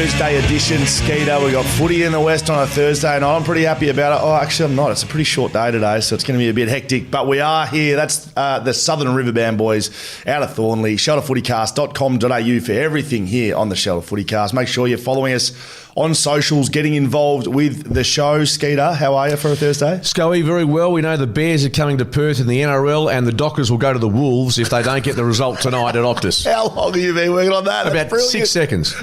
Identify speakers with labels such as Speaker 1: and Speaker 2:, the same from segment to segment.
Speaker 1: Thursday edition, Skeeter. We got footy in the West on a Thursday, and I'm pretty happy about it. Oh, actually, I'm not. It's a pretty short day today, so it's going to be a bit hectic. But we are here. That's the Southern Riverband boys out of Thornley. shelterfootycast.com.au for everything here on the Shelter Footycast. Make sure you're following us on socials, getting involved with the show. Skeeter, how are you for a Thursday?
Speaker 2: Scully, very well. We know the Bears are coming to Perth in the NRL, and the Dockers will go to the Wolves if they don't get the result tonight at Optus.
Speaker 1: How long have you been working on that?
Speaker 2: About 6 seconds.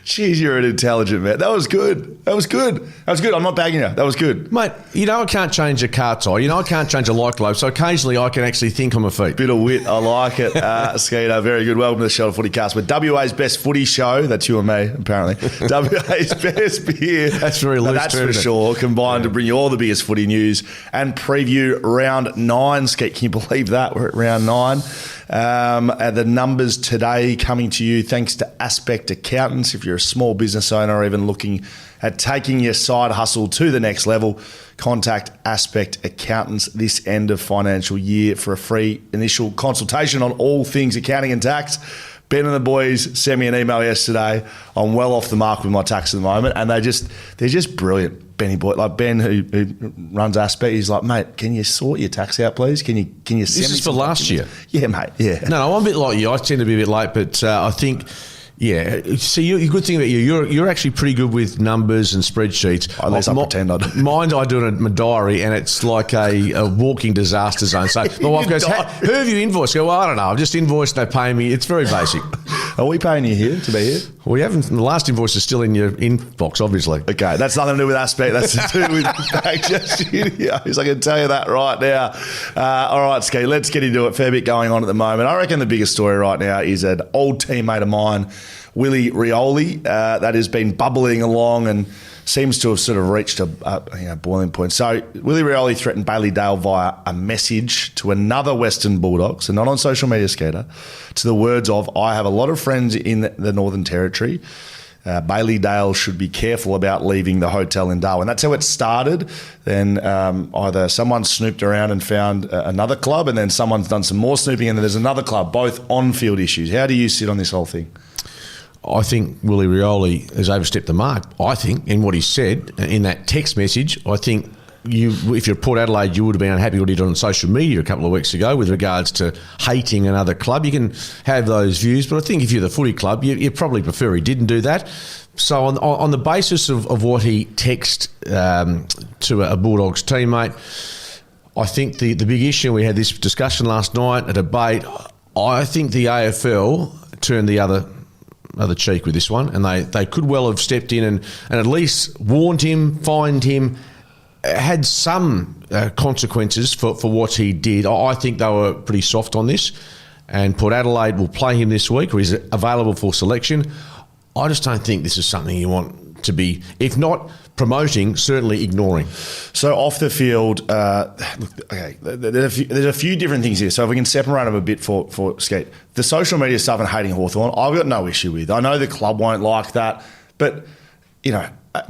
Speaker 1: Jeez, you're an intelligent man. That was good. That was good. I'm not bagging you. That was good.
Speaker 2: Mate, you know I can't change a car tyre. You know I can't change a light globe, so occasionally I can actually think on my feet.
Speaker 1: Bit of wit. I like it. Skeeter, very good. Welcome to the Shelter Footycast. We're WA's best footy show. That's you and me, apparently. WA's best beer.
Speaker 2: That's very loose.
Speaker 1: That's for sure. Combined to bring you all the biggest footy news and preview round 9. Skeet, can you believe that? We're at round 9. The numbers today coming to you thanks to Aspect Accountants. If you're a small business owner or even looking at taking your side hustle to the next level, contact Aspect Accountants this end of financial year for a free initial consultation on all things accounting and tax. Ben and the boys sent me an email yesterday. I'm well off the mark with my tax at the moment, and they're just brilliant. Benny boy, like Ben who runs Aspect, he's like, mate, can you sort your tax out, please? Can you send me? This
Speaker 2: is for last year.
Speaker 1: Yeah, mate. Yeah.
Speaker 2: No, I'm a bit like you. I tend to be a bit late, but I think. Yeah, see, the good thing about you're actually pretty good with numbers and spreadsheets.
Speaker 1: At least I pretend I do.
Speaker 2: Mine, I do it in my diary, and it's like a walking disaster zone. So my wife goes, who have you invoiced? I go, well, I don't know. I've just invoiced, they pay me. It's very basic.
Speaker 1: Are we paying you here to be here?
Speaker 2: Well, we haven't. The last invoice is still in your inbox, obviously.
Speaker 1: Okay, that's nothing to do with Aspect. That's to do with BackChat Studios. I can tell you that right now. All right, Ski, let's get into it. Fair bit going on at the moment. I reckon the biggest story right now is an old teammate of mine, Willie Rioli, that has been bubbling along and seems to have sort of reached a boiling point. So Willie Rioli threatened Bailey Dale via a message to another Western Bulldogs, and not on social media, Skater, to the words of, I have a lot of friends in the Northern Territory. Bailey Dale should be careful about leaving the hotel in Darwin. That's how it started. Then either someone snooped around and found another club, and then someone's done some more snooping, and then there's another club, both on-field issues. How do you sit on this whole thing?
Speaker 2: I think Willie Rioli has overstepped the mark, I think, in what he said in that text message. I think if you're Port Adelaide, you would have been unhappy what he did on social media a couple of weeks ago with regards to hating another club. You can have those views, but I think if you're the footy club, you probably prefer he didn't do that. So on the basis of what he texted to a Bulldogs teammate, I think the big issue, we had this discussion last night, a debate, I think the AFL turned the other cheek with this one, and they could well have stepped in and at least warned him, fined him, had some consequences for what he did. I think they were pretty soft on this, and Port Adelaide will play him this week, or he's available for selection. I just don't think this is something you want to be, if not promoting, certainly ignoring.
Speaker 1: So off the field, there's a few different things here. So if we can separate them a bit for Skate. The social media stuff and hating Hawthorne, I've got no issue with. I know the club won't like that, but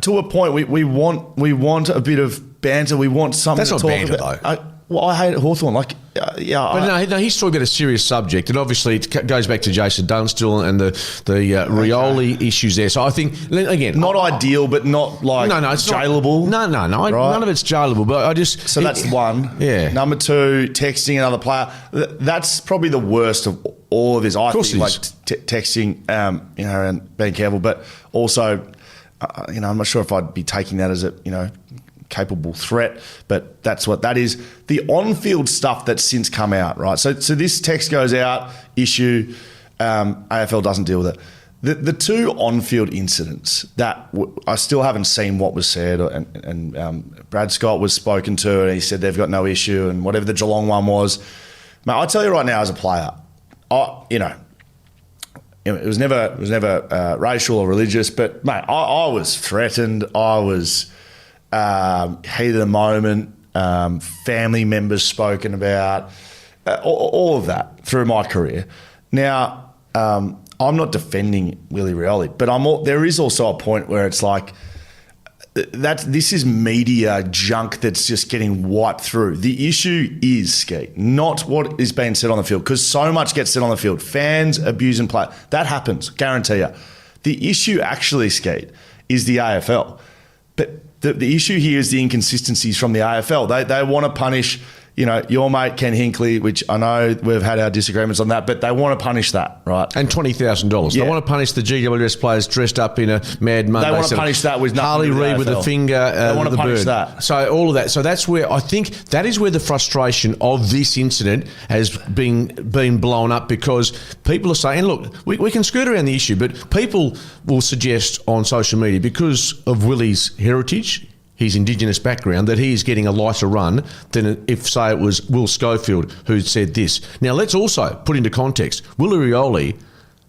Speaker 1: to a point, we want a bit of banter. We want something.
Speaker 2: That's
Speaker 1: to
Speaker 2: not
Speaker 1: talk
Speaker 2: banter
Speaker 1: about.
Speaker 2: though.
Speaker 1: I hate Hawthorne.
Speaker 2: But no, he's talking about a serious subject, and obviously it goes back to Jason Dunstall and the Rioli issues there. So I think, again,
Speaker 1: not ideal, but not like it's jailable.
Speaker 2: No, right? None of it's jailable. But I just
Speaker 1: that's one.
Speaker 2: Yeah.
Speaker 1: Number two, texting another player. That's probably the worst of all of this. I think texting, and being careful, but also, I'm not sure if I'd be taking that as a capable threat, but that's what that is. The on-field stuff that's since come out, right? So this text goes out, issue, AFL doesn't deal with it. The two on-field incidents that I still haven't seen what was said, and Brad Scott was spoken to, and he said they've got no issue, and whatever the Geelong one was, mate, I tell you right now as a player, it was never racial or religious, but mate, I was threatened. I was heat of the moment, family members spoken about, all of that through my career. Now, I'm not defending Willie Rioli, but there is also a point where it's like this is media junk that's just getting wiped through. The issue is, Skeet, not what is being said on the field, because so much gets said on the field. Fans abusing players. That happens, guarantee you. The issue actually, Skeet, is the AFL. But the issue here is the inconsistencies from the AFL. They want to punish, your mate Ken Hinkley, which I know we've had our disagreements on that, but they want to punish that, right?
Speaker 2: And $20,000.
Speaker 1: Yeah.
Speaker 2: They want to punish the GWS players dressed up in a Mad Monday.
Speaker 1: They want to punish that with nothing
Speaker 2: Harley
Speaker 1: to do with
Speaker 2: Reid with
Speaker 1: the
Speaker 2: a
Speaker 1: AFL.
Speaker 2: finger.
Speaker 1: They want to punish
Speaker 2: bird.
Speaker 1: that.
Speaker 2: So all of that. So that's where I think that is where the frustration of this incident has been blown up, because people are saying, look, we can skirt around the issue, but people will suggest on social media, because of Willie's heritage, his Indigenous background, that he is getting a lighter run than if, say, it was Will Schofield who said this. Now, let's also put into context, Willie Rioli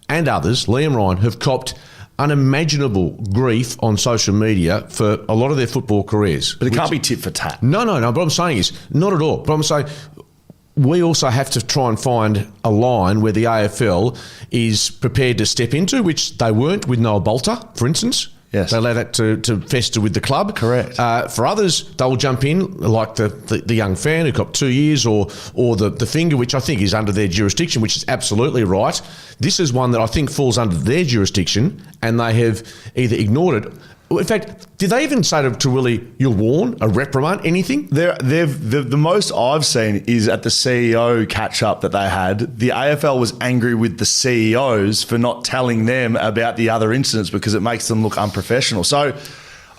Speaker 2: and others, Liam Ryan, have copped unimaginable grief on social media for a lot of their football careers.
Speaker 1: But it can't be tit for tat.
Speaker 2: No. But what I'm saying is, not at all. But I'm saying we also have to try and find a line where the AFL is prepared to step into, which they weren't with Noah Bolter, for instance.
Speaker 1: Yes.
Speaker 2: They allow that to fester with the club.
Speaker 1: Correct.
Speaker 2: For others, they will jump in, like the young fan who got 2 years, or the finger, which I think is under their jurisdiction, which is absolutely right. This is one that I think falls under their jurisdiction, and they have either ignored it. In fact, did they even say to Willie, you'll warn, a reprimand, anything?
Speaker 1: The most I've seen is at the CEO catch-up that they had. The AFL was angry with the CEOs for not telling them about the other incidents because it makes them look unprofessional. So,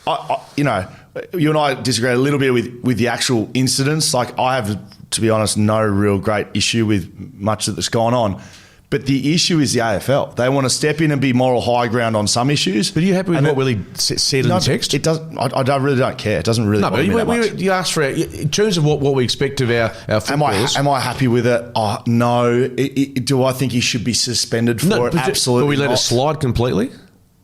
Speaker 1: you and I disagree a little bit with the actual incidents. Like, I have, to be honest, no real great issue with much that's gone on. But the issue is the AFL. They want to step in and be moral high ground on some issues.
Speaker 2: But are you happy with what Willie said in the text?
Speaker 1: It doesn't. I really don't care. It doesn't really.
Speaker 2: No, but you asked for it in terms of what we expect of our footballers.
Speaker 1: Am I happy with it? Oh, no. Do I think he should be suspended for it? Absolutely.
Speaker 2: But we let
Speaker 1: not.
Speaker 2: it slide completely.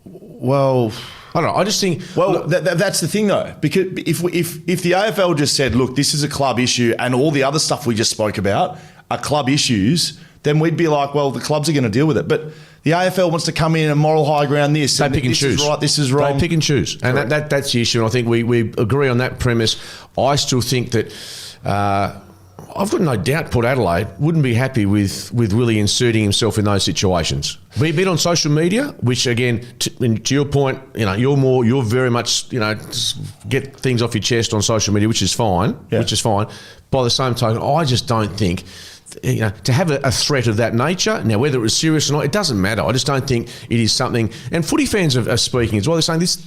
Speaker 1: Well,
Speaker 2: I don't know. I just think.
Speaker 1: Well, that's the thing, though, because if the AFL just said, "Look, this is a club issue," and all the other stuff we just spoke about are club issues, then we'd be like, well, the clubs are going to deal with it. But the AFL wants to come in and moral high ground this.
Speaker 2: They pick and choose.
Speaker 1: This is right, this is wrong.
Speaker 2: They pick and choose. And that's the issue. And I think we agree on that premise. I still think that I've got no doubt Port Adelaide wouldn't be happy with Willie inserting himself in those situations. Be it on social media, which again, to your point, you're very much, get things off your chest on social media, which is fine.
Speaker 1: Yeah.
Speaker 2: Which is fine. By the same token, I just don't think, to have a threat of that nature, now whether it was serious or not, it doesn't matter. I just don't think it is something, and footy fans are speaking as well. They're saying this,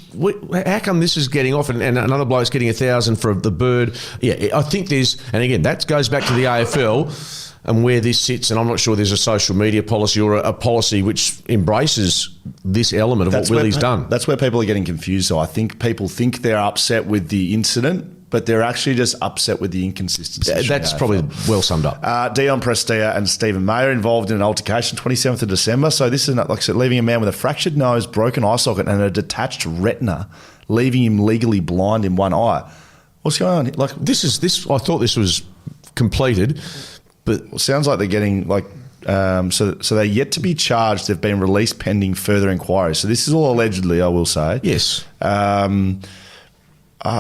Speaker 2: how come this is getting off and another bloke's getting 1,000 for the bird? Yeah, I think there's, and again, that goes back to the AFL and where this sits, and I'm not sure there's a social media policy or a policy which embraces this element of what Willie's done.
Speaker 1: That's where people are getting confused. So I think people think they're upset with the incident, but they're actually just upset with the inconsistency.
Speaker 2: That's probably well summed up.
Speaker 1: Dion, Prestia and Stephen May are involved in an altercation 27th of December. So this is, like I said, leaving a man with a fractured nose, broken eye socket and a detached retina, leaving him legally blind in one eye. What's going on? Like
Speaker 2: this. I thought this was completed, but
Speaker 1: it sounds like they're getting so they're yet to be charged. They've been released pending further inquiry. So this is all allegedly, I will say.
Speaker 2: Yes.
Speaker 1: I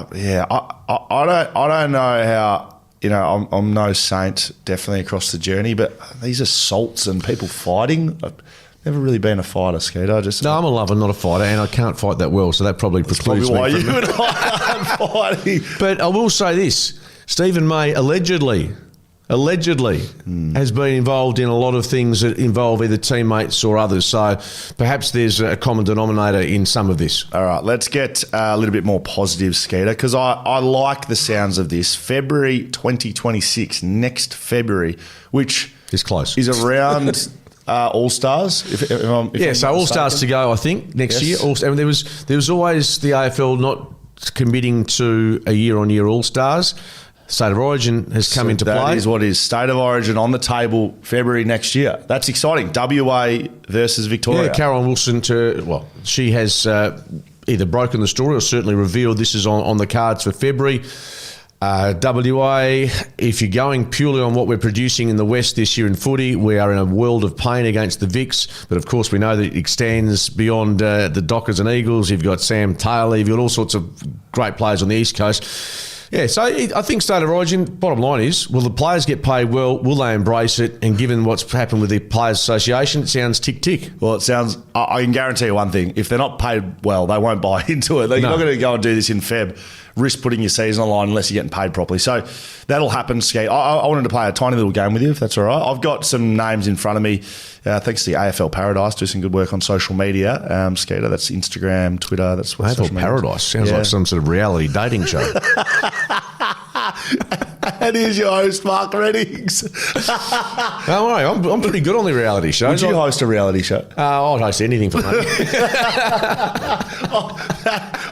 Speaker 1: don't know how, I'm no saint definitely across the journey, but these assaults and people fighting, I've never really been a fighter, Skeeter.
Speaker 2: I'm a lover, not a fighter, and I can't fight that well, so that probably precludes me.
Speaker 1: That's probably why you and I aren't fighting.
Speaker 2: But I will say this, Stephen May allegedly has been involved in a lot of things that involve either teammates or others. So perhaps there's a common denominator in some of this.
Speaker 1: All right, let's get a little bit more positive, Skeeter, because I like the sounds of this. February 2026, next February, which
Speaker 2: is close.
Speaker 1: Is around All-Stars.
Speaker 2: So All-Stars to go, I think, next year. There was always the AFL not committing to a year-on-year All-Stars. State of Origin has come into play.
Speaker 1: That is what is. State of Origin on the table February next year. That's exciting. WA versus Victoria.
Speaker 2: Yeah, Caroline Wilson, she has either broken the story or certainly revealed this is on the cards for February. WA, if you're going purely on what we're producing in the West this year in footy, we are in a world of pain against the Vics. But of course, we know that it extends beyond the Dockers and Eagles. You've got Sam Taylor. You've got all sorts of great players on the East Coast. Yeah, so I think State of Origin, bottom line is, will the players get paid well? Will they embrace it? And given what's happened with the Players Association, it sounds tick-tick.
Speaker 1: Well, it sounds... I can guarantee you one thing. If they're not paid well, they won't buy into it. You're not going to go and do this in Feb, risk putting your season online unless you're getting paid properly. So that'll happen, Ski. I wanted to play a tiny little game with you, if that's all right. I've got some names in front of me. Thanks to the AFL Paradise, do some good work on social media. Skeeter, that's Instagram, Twitter. That's what
Speaker 2: AFL Paradise sounds like some sort of reality dating show.
Speaker 1: And here's your host, Mark Reddings.
Speaker 2: Don't worry, I'm pretty good on the reality shows.
Speaker 1: Would you host a reality show?
Speaker 2: I'd host anything for money.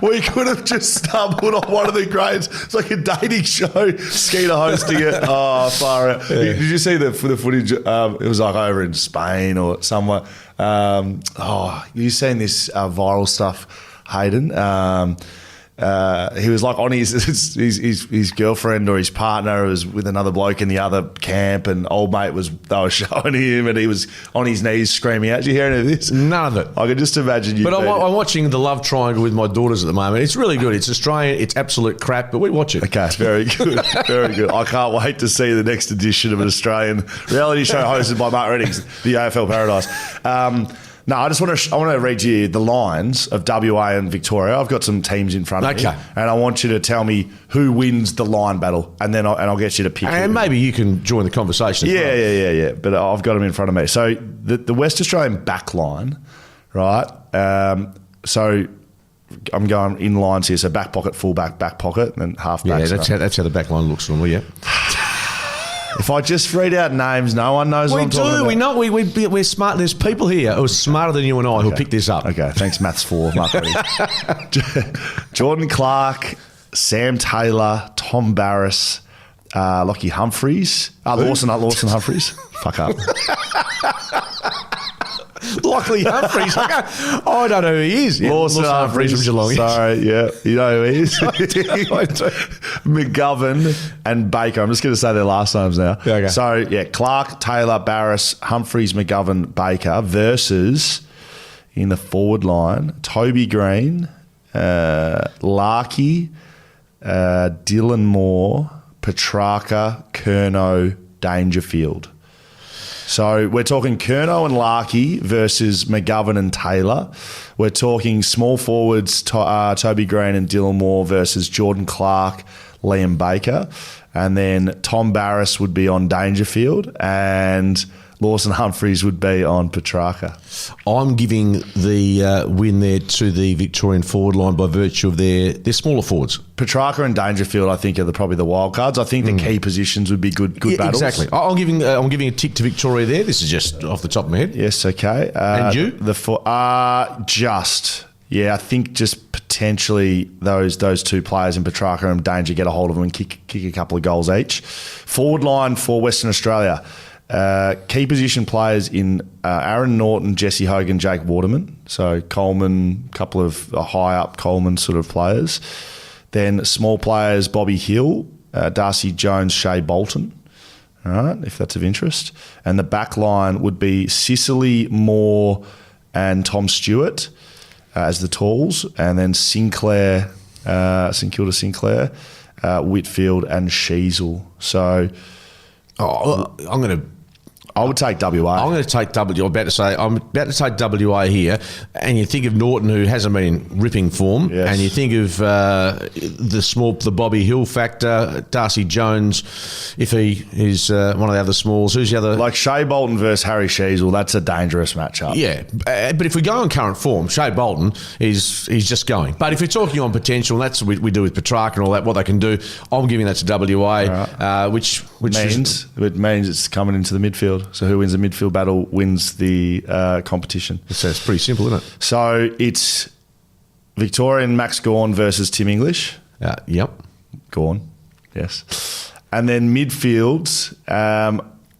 Speaker 1: We could have just stumbled on one of the greats. It's like a dating show. Skeeter hosting it. Oh, far out. Yeah. Did you see the footage? It was like over in Spain or somewhere. You seen this viral stuff, Hayden? He was like on his girlfriend or his partner was with another bloke in the other camp, and old mate they were showing him, and he was on his knees screaming out. Did you hear any of this?
Speaker 2: None of it.
Speaker 1: I could just imagine you.
Speaker 2: But I'm watching The Love Triangle with my daughters at the moment. It's really good. It's Australian. It's absolute crap, but we watch it.
Speaker 1: Okay, very good. Very good. I can't wait to see the next edition of an Australian reality show hosted by Mark Reddings, the AFL Paradise. No, I want to read you the lines of WA and Victoria. I've got some teams in front of me, and I want you to tell me who wins the line battle, and then I'll get you to pick.
Speaker 2: And maybe you can join the conversation.
Speaker 1: Yeah. But I've got them in front of me. So the West Australian back line, right? So I'm going in lines here. So back pocket, full back pocket, and then half back.
Speaker 2: Yeah, that's how the back line looks normally. Yeah.
Speaker 1: If I just read out names, no one knows what I'm talking about.
Speaker 2: We know. We're smart. There's people here who are smarter than you and I who'll pick this up.
Speaker 1: Okay, thanks, Maths 4. Mark Jordan Clark, Sam Taylor, Tom Barrass, Lockie Humphreys. Lawson Humphreys. Fuck up.
Speaker 2: Lockie Humphreys. I don't know who he is.
Speaker 1: Yeah, Lawson Humphreys from Geelong. Sorry, yeah. You know who he is? I do. McGovern and Baker. I'm just going to say their last names now.
Speaker 2: Yeah, okay. So,
Speaker 1: Clark, Taylor, Barrass, Humphreys, McGovern, Baker versus, in the forward line, Toby Green, Larkey, Dylan Moore, Petrarca, Curnow, Dangerfield. So we're talking Curnow and Larkey versus McGovern and Taylor. We're talking small forwards, Toby Green and Dylan Moore versus Jordan Clark, Liam Baker. And then Tom Barrass would be on Dangerfield, and Lawson Humphreys would be on Petrarca.
Speaker 2: I'm giving the win there to the Victorian forward line by virtue of their smaller forwards.
Speaker 1: Petrarca and Dangerfield, I think, are probably the wild cards. I think the key positions would be good battles.
Speaker 2: Exactly. I'm giving a tick to Victoria there. This is just off the top of my head.
Speaker 1: Yes, okay.
Speaker 2: And you?
Speaker 1: I think just potentially those two players in Petrarca and Danger get a hold of them and kick a couple of goals each. Forward line for Western Australia. Key position players in Aaron Norton, Jesse Hogan, Jake Waterman. So Coleman, a couple of high up Coleman sort of players. Then small players, Bobby Hill, Darcy Jones, Shea Bolton. All right, if that's of interest. And the back line would be Sicily, Moore, and Tom Stewart as the talls. And then Sinclair, St Kilda Sinclair, Whitfield, and Sheasel. So I would take WA.
Speaker 2: I'm going to take W. I'm about to take WA here, and you think of Norton, who hasn't been in ripping form,
Speaker 1: yes.
Speaker 2: And you think of the Bobby Hill factor, Darcy Jones, if he is one of the other smalls. Who's the other?
Speaker 1: Like Shea Bolton versus Harry Sheasel, that's a dangerous matchup.
Speaker 2: Yeah, but if we go on current form, Shea Bolton he's just going. But if we're talking on potential, and that's what we do with Petrarca and all that, what they can do, I'm giving that to WA, right. which means
Speaker 1: it's coming into the midfield. So who wins the midfield battle wins the competition.
Speaker 2: So it's pretty simple, isn't it? So
Speaker 1: it's Victorian Max Gawn versus Tim English.
Speaker 2: Yep.
Speaker 1: Gawn, yes. And then midfields,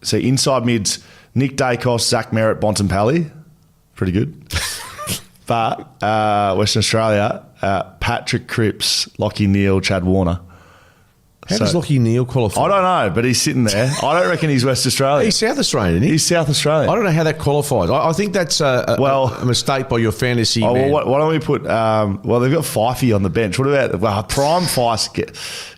Speaker 1: so inside mids, Nick Dacos, Zach Merritt, Bontempelli. Pretty good. But Western Australia, Patrick Cripps, Lockie Neal, Chad Warner.
Speaker 2: How does Lachie Neale qualify?
Speaker 1: I don't know, but he's sitting there. I don't reckon he's West Australian.
Speaker 2: He's South Australian, isn't he?
Speaker 1: He's South Australian.
Speaker 2: I don't know how that qualifies. I think that's a mistake by your fantasy man.
Speaker 1: Well, why don't we put... they've got Fifey on the bench. What about... Prime Fife...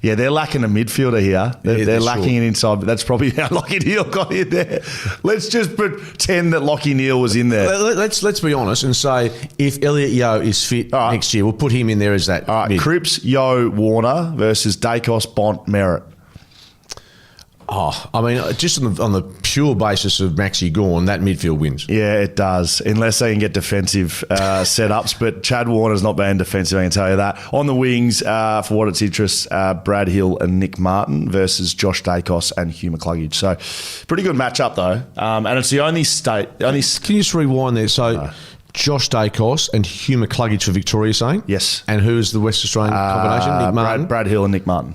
Speaker 1: Yeah, they're lacking a midfielder here. They're lacking an inside. That's probably how Lachie Neale got in there. Let's just pretend that Lachie Neale was in there.
Speaker 2: Let's be honest and say if Elliot Yeo is fit next year, we'll put him in there as that.
Speaker 1: All right, Cripps, Yeo, Warner versus Dacos, Bont, Merritt.
Speaker 2: Oh, I mean, just on the pure basis of Maxi Gawn, that midfield wins.
Speaker 1: Yeah, it does, unless they can get defensive setups. But Chad Warner's not been defensive, I can tell you that. On the wings, for what its interest, Brad Hill and Nick Martin versus Josh Dacos and Hugh McCluggage. So, pretty good matchup, though. And it's the only state... Can
Speaker 2: you just rewind there? So... No. Josh Dacos and Hugh McCluggage for Victoria, saying?
Speaker 1: Yes.
Speaker 2: And who is the West Australian combination? Nick Martin?
Speaker 1: Brad Hill and Nick Martin.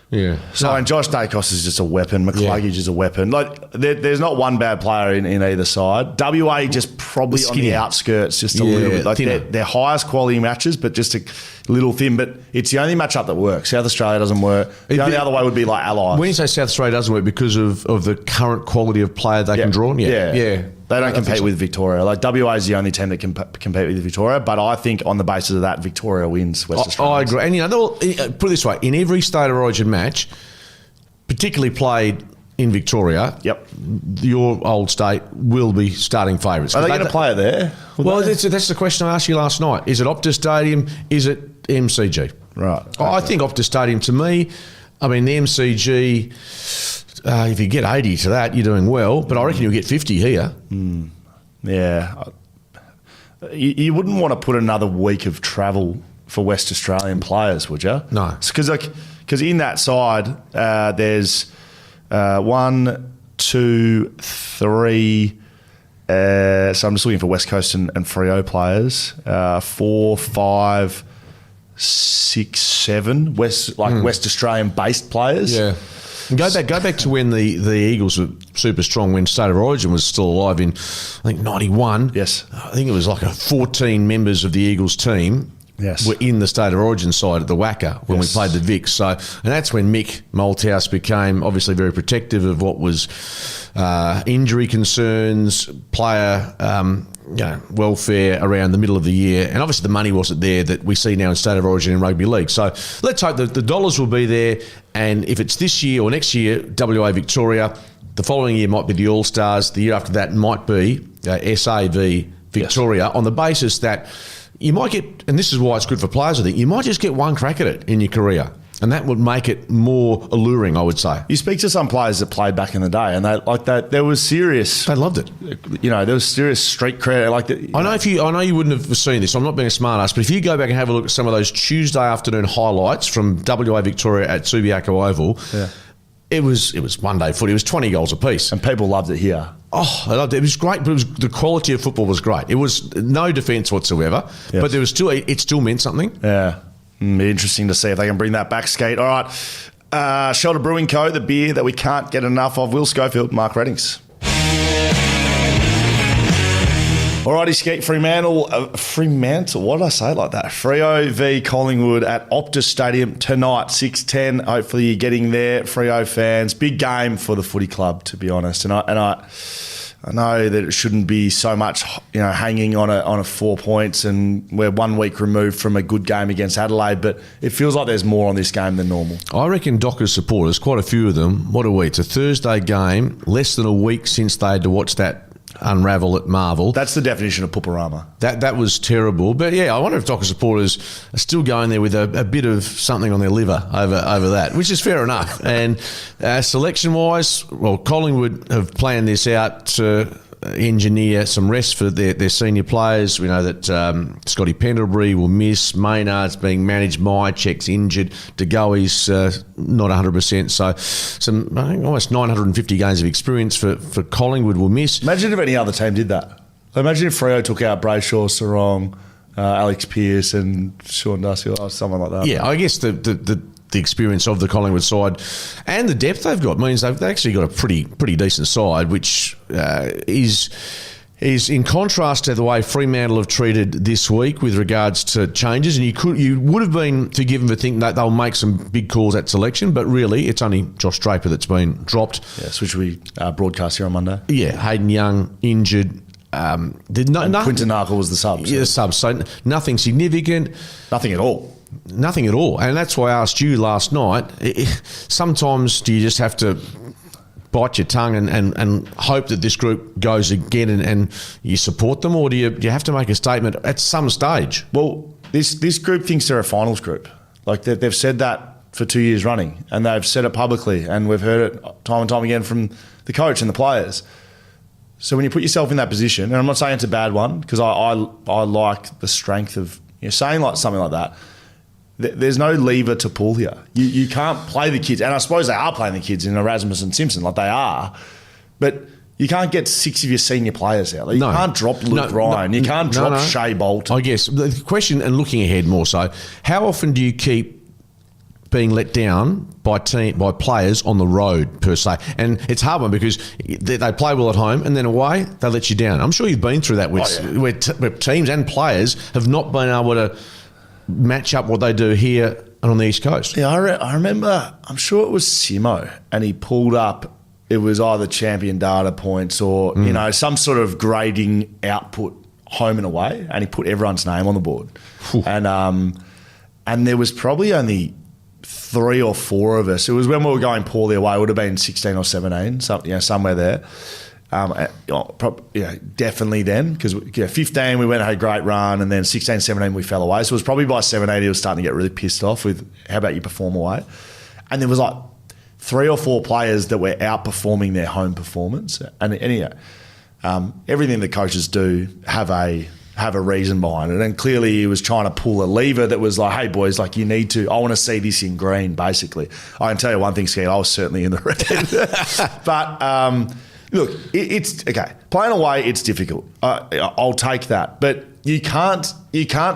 Speaker 2: Yeah.
Speaker 1: So, and Josh Dacos is just a weapon. McCluggage is a weapon. Like, there's not one bad player in either side. WA just probably on the outskirts, just a little bit. Like they're highest quality matches, but just a little thin. But it's the only matchup that works. South Australia doesn't work. The only other way would be like Allies.
Speaker 2: When you say South Australia doesn't work, because of the current quality of player they can draw on?
Speaker 1: Yeah. They don't compete with Victoria. Like WA is the only team that can compete with Victoria. But I think on the basis of that, Victoria wins West Australia.
Speaker 2: I agree. And put it this way: in every state of origin match, particularly played in Victoria, your old state will be starting favourites.
Speaker 1: Are they going to play it there?
Speaker 2: That's the question I asked you last night. Is it Optus Stadium? Is it MCG?
Speaker 1: Right.
Speaker 2: I think Optus Stadium, to me, I mean, the MCG... if you get 80 to that, you're doing well. But I reckon you'll get 50 here.
Speaker 1: Yeah. You wouldn't want to put another week of travel for West Australian players, would you?
Speaker 2: No.
Speaker 1: Because in that side, there's 1, 2, 3... so I'm just looking for West Coast and Freo players. 4, 5, 6, 7 West Australian-based players.
Speaker 2: Yeah. Go back to when the Eagles were super strong, when State of Origin was still alive in, I think, 91.
Speaker 1: Yes.
Speaker 2: I think it was like 14 members of the Eagles team were in the State of Origin side at the Wacker when we played the Vics. So, and that's when Mick Malthouse became obviously very protective of what was injury concerns, player welfare around the middle of the year. And obviously the money wasn't there that we see now in State of Origin in rugby league. So let's hope that the dollars will be there. And if it's this year or next year, WA Victoria, the following year might be the All-Stars. The year after that might be SAV Victoria, on the basis that you might get, and this is why it's good for players, I think, you might just get one crack at it in your career. And that would make it more alluring, I would say.
Speaker 1: You speak to some players that played back in the day, and there was serious.
Speaker 2: They loved it.
Speaker 1: There was serious street cred.
Speaker 2: I know you wouldn't have seen this. I'm not being a smart ass, but if you go back and have a look at some of those Tuesday afternoon highlights from WA Victoria at Subiaco Oval, it was one day footy. It was 20 goals apiece,
Speaker 1: and people loved it here.
Speaker 2: Oh, I loved it. It was great, but the quality of football was great. It was no defence whatsoever, but there was it still meant something.
Speaker 1: Yeah. Be interesting to see if they can bring that back, Skate. All right. Shelter Brewing Co., the beer that we can't get enough of. Will Schofield, Mark Reddings. All righty, Skate. Fremantle. What did I say like that? Freo v Collingwood at Optus Stadium tonight, 6:10. Hopefully you're getting there, Freo fans. Big game for the footy club, to be honest. And I know that it shouldn't be so much, hanging on a 4 points, and we're 1 week removed from a good game against Adelaide, but it feels like there's more on this game than normal.
Speaker 2: I reckon Dockers supporters, quite a few of them, what are we? It's a Thursday game, less than a week since they had to watch that unravel at Marvel.
Speaker 1: That's the definition of Pooparama.
Speaker 2: That was terrible. But yeah, I wonder if Dockers supporters are still going there with a bit of something on their liver over that, which is fair enough. And selection-wise, Collingwood have planned this out to engineer some rest for their senior players. We know that Scotty Pendlebury will miss. Maynard's being managed. Mychek's injured. DeGoey's not 100%. So I think almost 950 games of experience for Collingwood will miss.
Speaker 1: Imagine if any other team did that. Imagine if Freo took out Brayshaw, Sarong, Alex Pearce and Sean Dussy or someone like that.
Speaker 2: Yeah, I guess the experience of the Collingwood side and the depth they've got means they've actually got a pretty decent side, which is is in contrast to the way Freemantle have treated this week with regards to changes, and you would have been forgiven for thinking that they'll make some big calls at selection, but really it's only Josh Draper that's been dropped.
Speaker 1: Yes, which we broadcast here on Monday.
Speaker 2: Yeah, Hayden Young injured.
Speaker 1: Quinton Narkle was the sub.
Speaker 2: Yeah, the sub. So nothing significant.
Speaker 1: Nothing at all.
Speaker 2: Nothing at all. And that's why I asked you last night, sometimes do you just have to bite your tongue and hope that this group goes again and you support them, or do you have to make a statement at some stage?
Speaker 1: Well, this group thinks they're a finals group. Like they've said that for 2 years running, and they've said it publicly, and we've heard it time and time again from the coach and the players. So when you put yourself in that position, and I'm not saying it's a bad one, because I like the strength of saying like something like that. There's no lever to pull here. You can't play the kids, and I suppose they are playing the kids in Erasmus and Simpson, like they are, but you can't get 6 of your senior players out. Like you can't drop Luke Ryan. You can't drop Shea Bolton.
Speaker 2: I guess the question, and looking ahead more so, how often do you keep being let down by players on the road per se? And it's hard one because they play well at home and then away they let you down. I'm sure you've been through that where teams and players have not been able to match up what they do here and on the East Coast.
Speaker 1: Yeah, I remember, I'm sure it was Simo, and he pulled up, it was either champion data points or some sort of grading output home and away, and he put everyone's name on the board. And there was probably only 3 or 4 of us. It was when we were going poorly away. It would have been 16 or 17, somewhere there. Definitely then, because 15 we went and had a great run, and then 16, 17 we fell away. So it was probably by 17 he was starting to get really pissed off with how about you perform away. And there was like 3 or 4 players that were outperforming their home performance. And anyway, everything the coaches do have a reason behind it. And clearly he was trying to pull a lever that was like, hey boys, like I want to see this in green, basically. I can tell you one thing, Ski, I was certainly in the red. But look, it's okay. Playing away, it's difficult. I'll take that, but you can't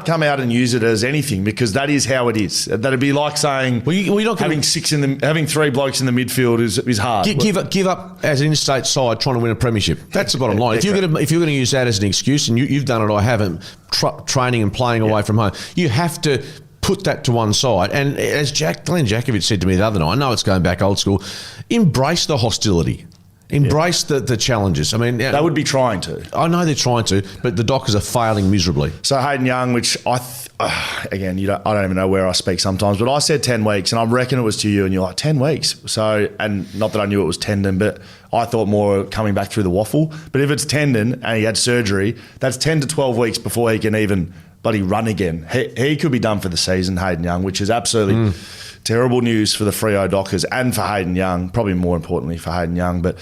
Speaker 1: come out and use it as anything, because that is how it is. That'd be like saying having 3 blokes in the midfield is hard.
Speaker 2: Give up as an interstate side trying to win a premiership. That's the bottom line. If you're going to use that as an excuse, and you've done it, I haven't, training and playing away from home, you have to put that to one side. And as Glenn Jakovic said to me the other night, I know it's going back old school, embrace the hostility. Embrace the challenges. I mean,
Speaker 1: they would be trying to.
Speaker 2: I know they're trying to, but the Dockers are failing miserably.
Speaker 1: So Hayden Young, which I don't even know where I speak sometimes, but I said 10 weeks, and I reckon it was to you, and you're like 10 weeks. So, and not that I knew it was tendon, but I thought more coming back through the waffle. But if it's tendon and he had surgery, that's 10 to 12 weeks before he can even bloody run again. He could be done for the season, Hayden Young, which is absolutely terrible news for the Freo Dockers and for Hayden Young, probably more importantly for Hayden Young. But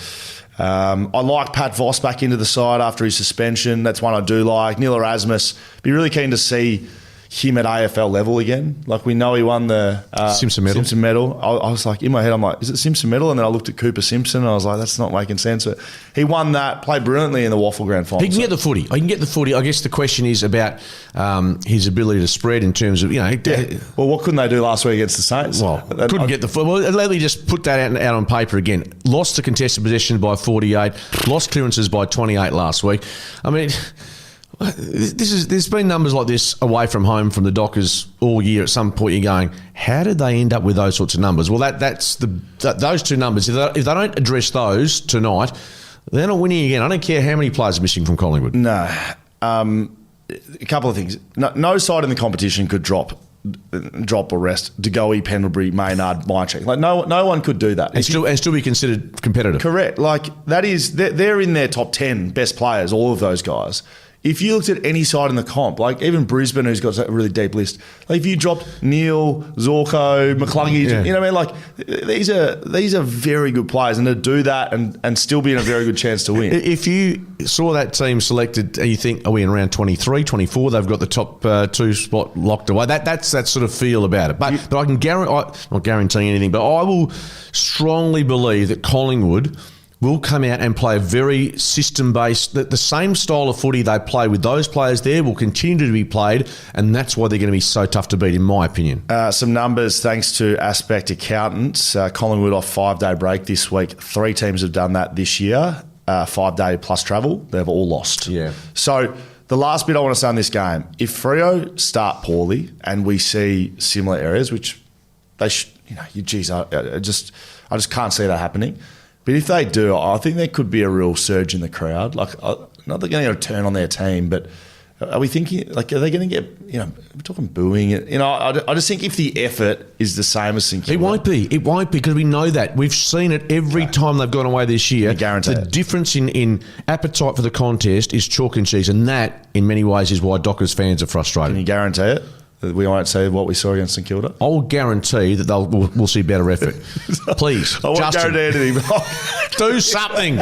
Speaker 1: I like Pat Voss back into the side after his suspension. That's one I do like. Neil Erasmus, be really keen to see him at AFL level again. Like, we know he won the
Speaker 2: Simpson medal.
Speaker 1: I was like, in my head, I'm like, is it Simpson medal? And then I looked at Cooper Simpson and I was like, that's not making sense. But he won that, played brilliantly in the Waffle Grand Final.
Speaker 2: He can get the footy. I guess the question is about his ability to spread in terms of,
Speaker 1: Well, what couldn't they do last week against the Saints?
Speaker 2: Well, couldn't get the footy. Well, let me just put that out on paper again. Lost the contested possession by 48, lost clearances by 28 last week. I mean, there's been numbers like this away from home from the Dockers all year. At some point you're going, how did they end up with those sorts of numbers? Well, that's those two numbers. If they don't address those tonight, they're not winning again. I don't care how many players are missing from Collingwood.
Speaker 1: No. A couple of things. No side in the competition could drop or rest DeGoey, Pendlebury, Maynard, Mychek. Like no one could do that.
Speaker 2: And still be considered competitive.
Speaker 1: Correct. Like, that is, they're in their top 10 best players, all of those guys. If you looked at any side in the comp, like even Brisbane, who's got a really deep list, like if you dropped Neil, Zorko, McCluggage, you know what I mean? Like, these are very good players, and to do that and still be in a very good chance to win.
Speaker 2: If you saw that team selected, you think, are we in round 23, 24? They've got the top 2 spot locked away. That's that sort of feel about it. But I can not guaranteeing anything, but I will strongly believe that Collingwood will come out and play a very system-based, the same style of footy they play with those players there will continue to be played, and that's why they're going to be so tough to beat, in my opinion.
Speaker 1: Some numbers, thanks to Aspect Accountants. Collingwood off 5-day break this week. 3 teams have done that this year. 5-day plus travel, they've all lost.
Speaker 2: Yeah.
Speaker 1: So the last bit I want to say on this game, if Freo start poorly and we see similar areas, which they I just can't see that happening. But if they do, I think there could be a real surge in the crowd. Like, not they're going to turn on their team, but are we thinking, like, are they going to get, we're talking booing? I just think if the effort is the same as St Kilda.
Speaker 2: It won't be because we know that. We've seen it every time they've gone away this year.
Speaker 1: Guarantee
Speaker 2: the difference in appetite for the contest is chalk and cheese, and that, in many ways, is why Dockers fans are frustrated.
Speaker 1: Can you guarantee it? That we won't see what we saw against St Kilda?
Speaker 2: I will guarantee that we'll see better effort. Please,
Speaker 1: I won't
Speaker 2: Justin,
Speaker 1: guarantee anything.
Speaker 2: do something.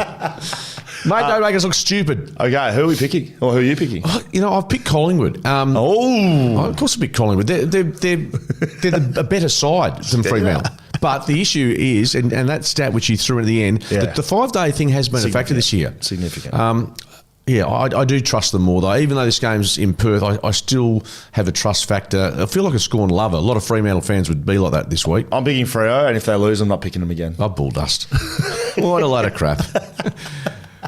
Speaker 2: Mate, don't make us look stupid.
Speaker 1: Okay, who are we picking? Or who are you picking?
Speaker 2: I've picked Collingwood. Of course I picked Collingwood. They're a better side than Freemantle. But the issue is, and that stat which you threw in at the end, the 5-day thing has been a factor this year.
Speaker 1: Significant.
Speaker 2: I do trust them more, though. Even though this game's in Perth, I still have a trust factor. I feel like a scorn lover. A lot of Fremantle fans would be like that this week.
Speaker 1: I'm picking Freo, and if they lose, I'm not picking them again.
Speaker 2: Oh, bull dust. What a load of crap.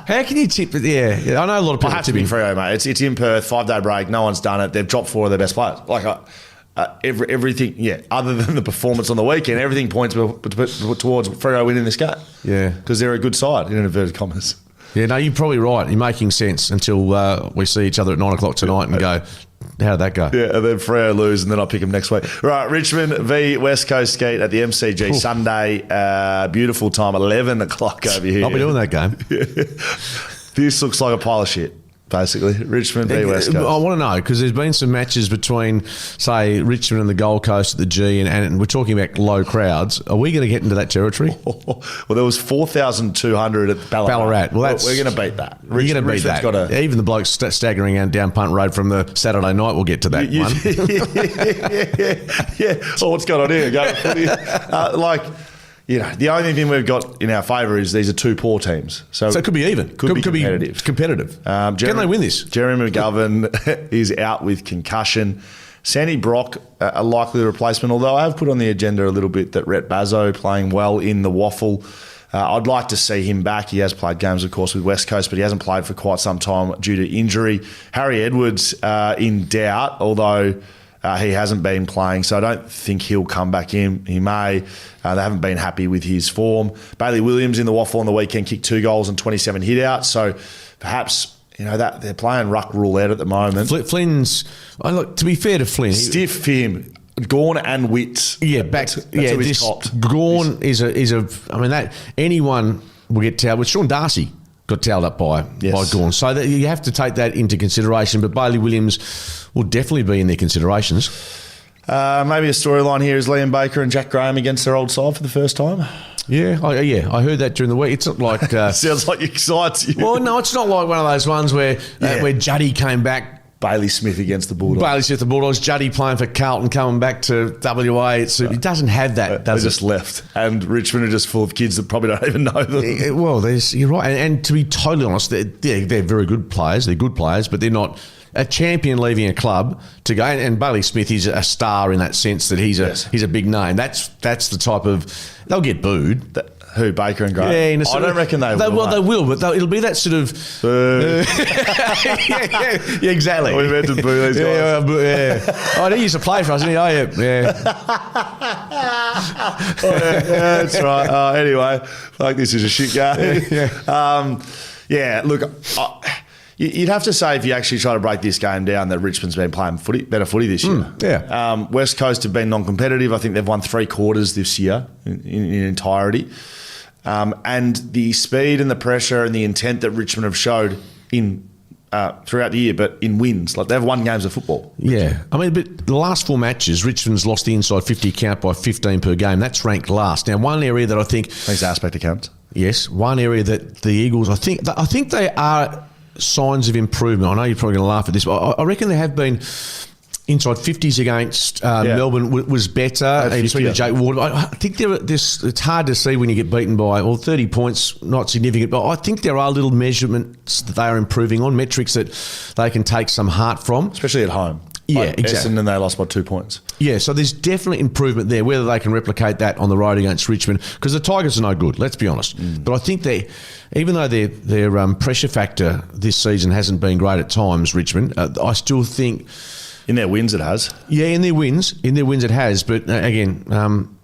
Speaker 2: How can you tip it? Yeah, I know a lot of people
Speaker 1: I have to be Freo, mate. It's in Perth, 5-day break. No one's done it. They've dropped 4 of their best players. Everything, other than the performance on the weekend, everything points towards Freo winning this game.
Speaker 2: Yeah.
Speaker 1: Because they're a good side, in inverted commas.
Speaker 2: Yeah, no, you're probably right. You're making sense until we see each other at 9 o'clock tonight and go, how did that go?
Speaker 1: Yeah, and then Freo lose, and then I'll pick them next week. Right, Richmond v West Coast Skate at the MCG Sunday. Beautiful time, 11 o'clock over here.
Speaker 2: I'll be doing that game.
Speaker 1: This looks like a pile of shit. Basically, Richmond v West Coast.
Speaker 2: I want to know, because there's been some matches between, say, Richmond and the Gold Coast at the G, and we're talking about low crowds. Are we going to get into that territory?
Speaker 1: Well, there was 4,200 at Ballarat.
Speaker 2: Well,
Speaker 1: we're going to beat that.
Speaker 2: We're going to beat that. Even the blokes staggering down Punt Road from the Saturday night will get to that one.
Speaker 1: Yeah. So what's going on here? The only thing we've got in our favour is these are 2 poor teams. So
Speaker 2: it could be even.
Speaker 1: Could be
Speaker 2: competitive. Can they win this?
Speaker 1: Jeremy McGovern is out with concussion. Sandy Brock, a likely replacement, although I have put on the agenda a little bit that Rhett Bazzo playing well in the waffle. I'd like to see him back. He has played games, of course, with West Coast, but he hasn't played for quite some time due to injury. Harry Edwards in doubt, although he hasn't been playing, so I don't think he'll come back in. He may. They haven't been happy with his form. Bailey Williams in the waffle on the weekend kicked 2 goals and 27 hit-outs, so perhaps that they're playing ruck roulette at the moment.
Speaker 2: Flynn's, to be fair to Flynn,
Speaker 1: stiff for him. Gorn and Witts.
Speaker 2: Yeah, Gorn is a. I mean, that anyone will get towed. With Sean Darcy got towed up by Gorn, so that you have to take that into consideration. But Bailey Williams will definitely be in their considerations.
Speaker 1: Maybe a storyline here is Liam Baker and Jack Graham against their old side for the first time.
Speaker 2: Yeah, I heard that during the week. It's not like
Speaker 1: sounds like it excites you.
Speaker 2: Well, no, it's not like one of those ones where Juddy came back.
Speaker 1: Bailey Smith against the Bulldogs.
Speaker 2: The Bulldogs. Juddy playing for Carlton, coming back to WA. It doesn't have that, does it?
Speaker 1: They just left. And Richmond are just full of kids that probably don't even know them.
Speaker 2: Well, you're right. And to be totally honest, they're very good players. They're good players, but they're not a champion leaving a club to go. And Bailey Smith is a star in that sense that he's a big name. That's the type of... They'll get booed.
Speaker 1: Who, Baker and Graham?
Speaker 2: Yeah,
Speaker 1: I don't reckon they will.
Speaker 2: Well, they will, but it'll be that sort of... yeah, exactly.
Speaker 1: We meant to boo these guys.
Speaker 2: Yeah. Oh, he used to play for us, didn't he? Oh, yeah.
Speaker 1: That's right. Anyway, this is a shit game. Look... You'd have to say, if you actually try to break this game down, that Richmond's been playing better footy this year. West Coast have been non-competitive. I think they've won 3 quarters this year in entirety. And the speed and the pressure and the intent that Richmond have showed throughout the year, but in wins. They've won games of football.
Speaker 2: Yeah. I mean, but the last 4 matches, Richmond's lost the inside 50 count by 15 per game. That's ranked last. Now, one area that I think...
Speaker 1: Thanks to aspect accounts.
Speaker 2: Yes. One area that the Eagles, I think they are... signs of improvement. I know you're probably going to laugh at this, but I reckon there have been inside 50s against Melbourne was better. Jake Ward. I think it's hard to see when you get beaten by 30 points, not significant, but I think there are little measurements that they are improving on, metrics that they can take some heart from.
Speaker 1: Especially at home.
Speaker 2: Yeah, exactly.
Speaker 1: Essendon, they lost by 2 points.
Speaker 2: Yeah, so there's definitely improvement there. Whether they can replicate that on the road against Richmond, because the Tigers are no good. Let's be honest. But I think even though their pressure factor this season hasn't been great at times, Richmond, I still think
Speaker 1: in their wins it has.
Speaker 2: Yeah, in their wins it has. But again,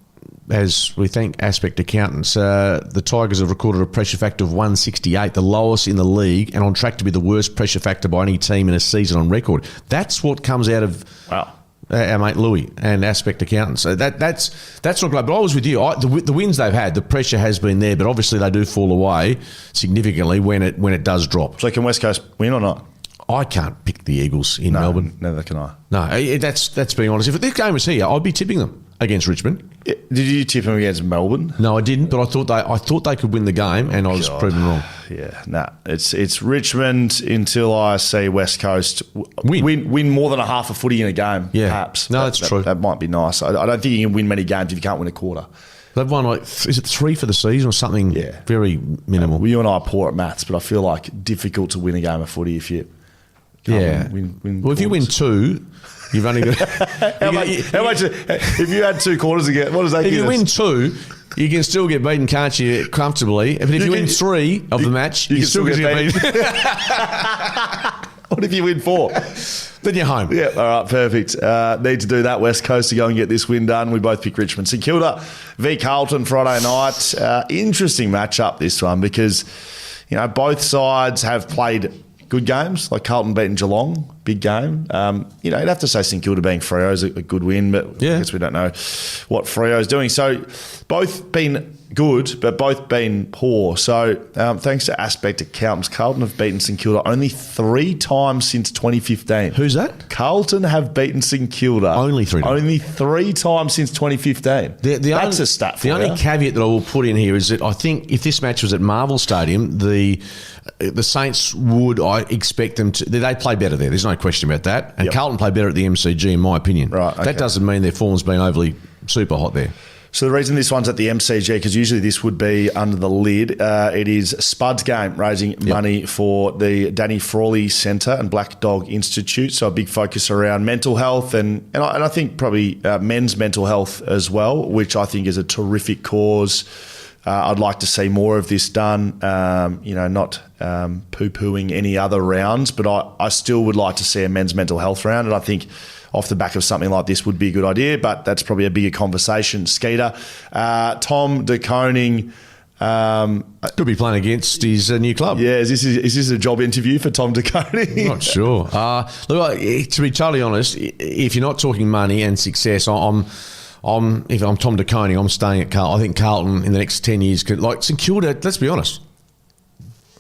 Speaker 2: as we thank Aspect Accountants, the Tigers have recorded a pressure factor of 168, the lowest in the league, and on track to be the worst pressure factor by any team in a season on record. That's what comes out of our mate Louis and Aspect Accountants. So that's not great. But I was with you. The wins they've had, the pressure has been there, but obviously they do fall away significantly when it does drop.
Speaker 1: So can West Coast win or not?
Speaker 2: I can't pick the Eagles in Melbourne.
Speaker 1: Neither can I.
Speaker 2: No, that's being honest. If this game was here, I'd be tipping them against Richmond.
Speaker 1: Did you tip them against Melbourne?
Speaker 2: No, I didn't. But I thought they could win the game, and I was proven wrong.
Speaker 1: Yeah, it's Richmond until I see West Coast win more than a half a footy in a game. Yeah, perhaps.
Speaker 2: No, that's true.
Speaker 1: That might be nice. I don't think you can win many games if you can't win a quarter.
Speaker 2: They've won is it 3 for the season or something? Yeah, very minimal.
Speaker 1: Well, you and I are poor at maths, but I feel like difficult to win a game of footy if you. Win
Speaker 2: well, if you win 2, you've only got.
Speaker 1: how much? If you had 2 quarters again, what does that give us?
Speaker 2: If you win 2, you can still get beaten, can't you, comfortably? But if you win 3 of the match, you still get beaten.
Speaker 1: What if you win 4?
Speaker 2: Then you're home.
Speaker 1: Yeah, all right, perfect. Need to do that. West Coast to go and get this win done. We both pick Richmond. St Kilda v Carlton Friday night. Interesting matchup, this one, because both sides have played good games, like Carlton beating Geelong, big game. You'd have to say St Kilda being Freo is a good win, but I guess we don't know what Freo is doing. So both been good, but both been poor. So thanks to Aspect Accountants, Carlton have beaten St Kilda only 3 times since 2015.
Speaker 2: Who's that?
Speaker 1: Carlton have beaten St Kilda
Speaker 2: only 3 times.
Speaker 1: Only 3 times since 2015. That's a stat for you.
Speaker 2: The only caveat that I will put in here is that I think if this match was at Marvel Stadium, the Saints would, I expect them to. They play better there. There's no question about that. And Carlton play better at the MCG, in my opinion.
Speaker 1: Right. Okay.
Speaker 2: That doesn't mean their form's been overly super hot there.
Speaker 1: So the reason this one's at the MCG, because usually this would be under the lid, it is Spud's game, raising money for the Danny Frawley Centre and Black Dog Institute. So a big focus around mental health and I think probably men's mental health as well, which I think is a terrific cause. I'd like to see more of this done, not poo-pooing any other rounds, but I still would like to see a men's mental health round, and I think off the back of something like this would be a good idea, but that's probably a bigger conversation. Skeeter, Tom De Koning.
Speaker 2: Could be playing against his new club.
Speaker 1: Yeah, is this a job interview for Tom De Koning?
Speaker 2: I'm not sure. Look, to be totally honest, if you're not talking money and success, if I'm Tom De Koning, I'm staying at Carlton. I think Carlton in the next 10 years could, like St Kilda, let's be honest,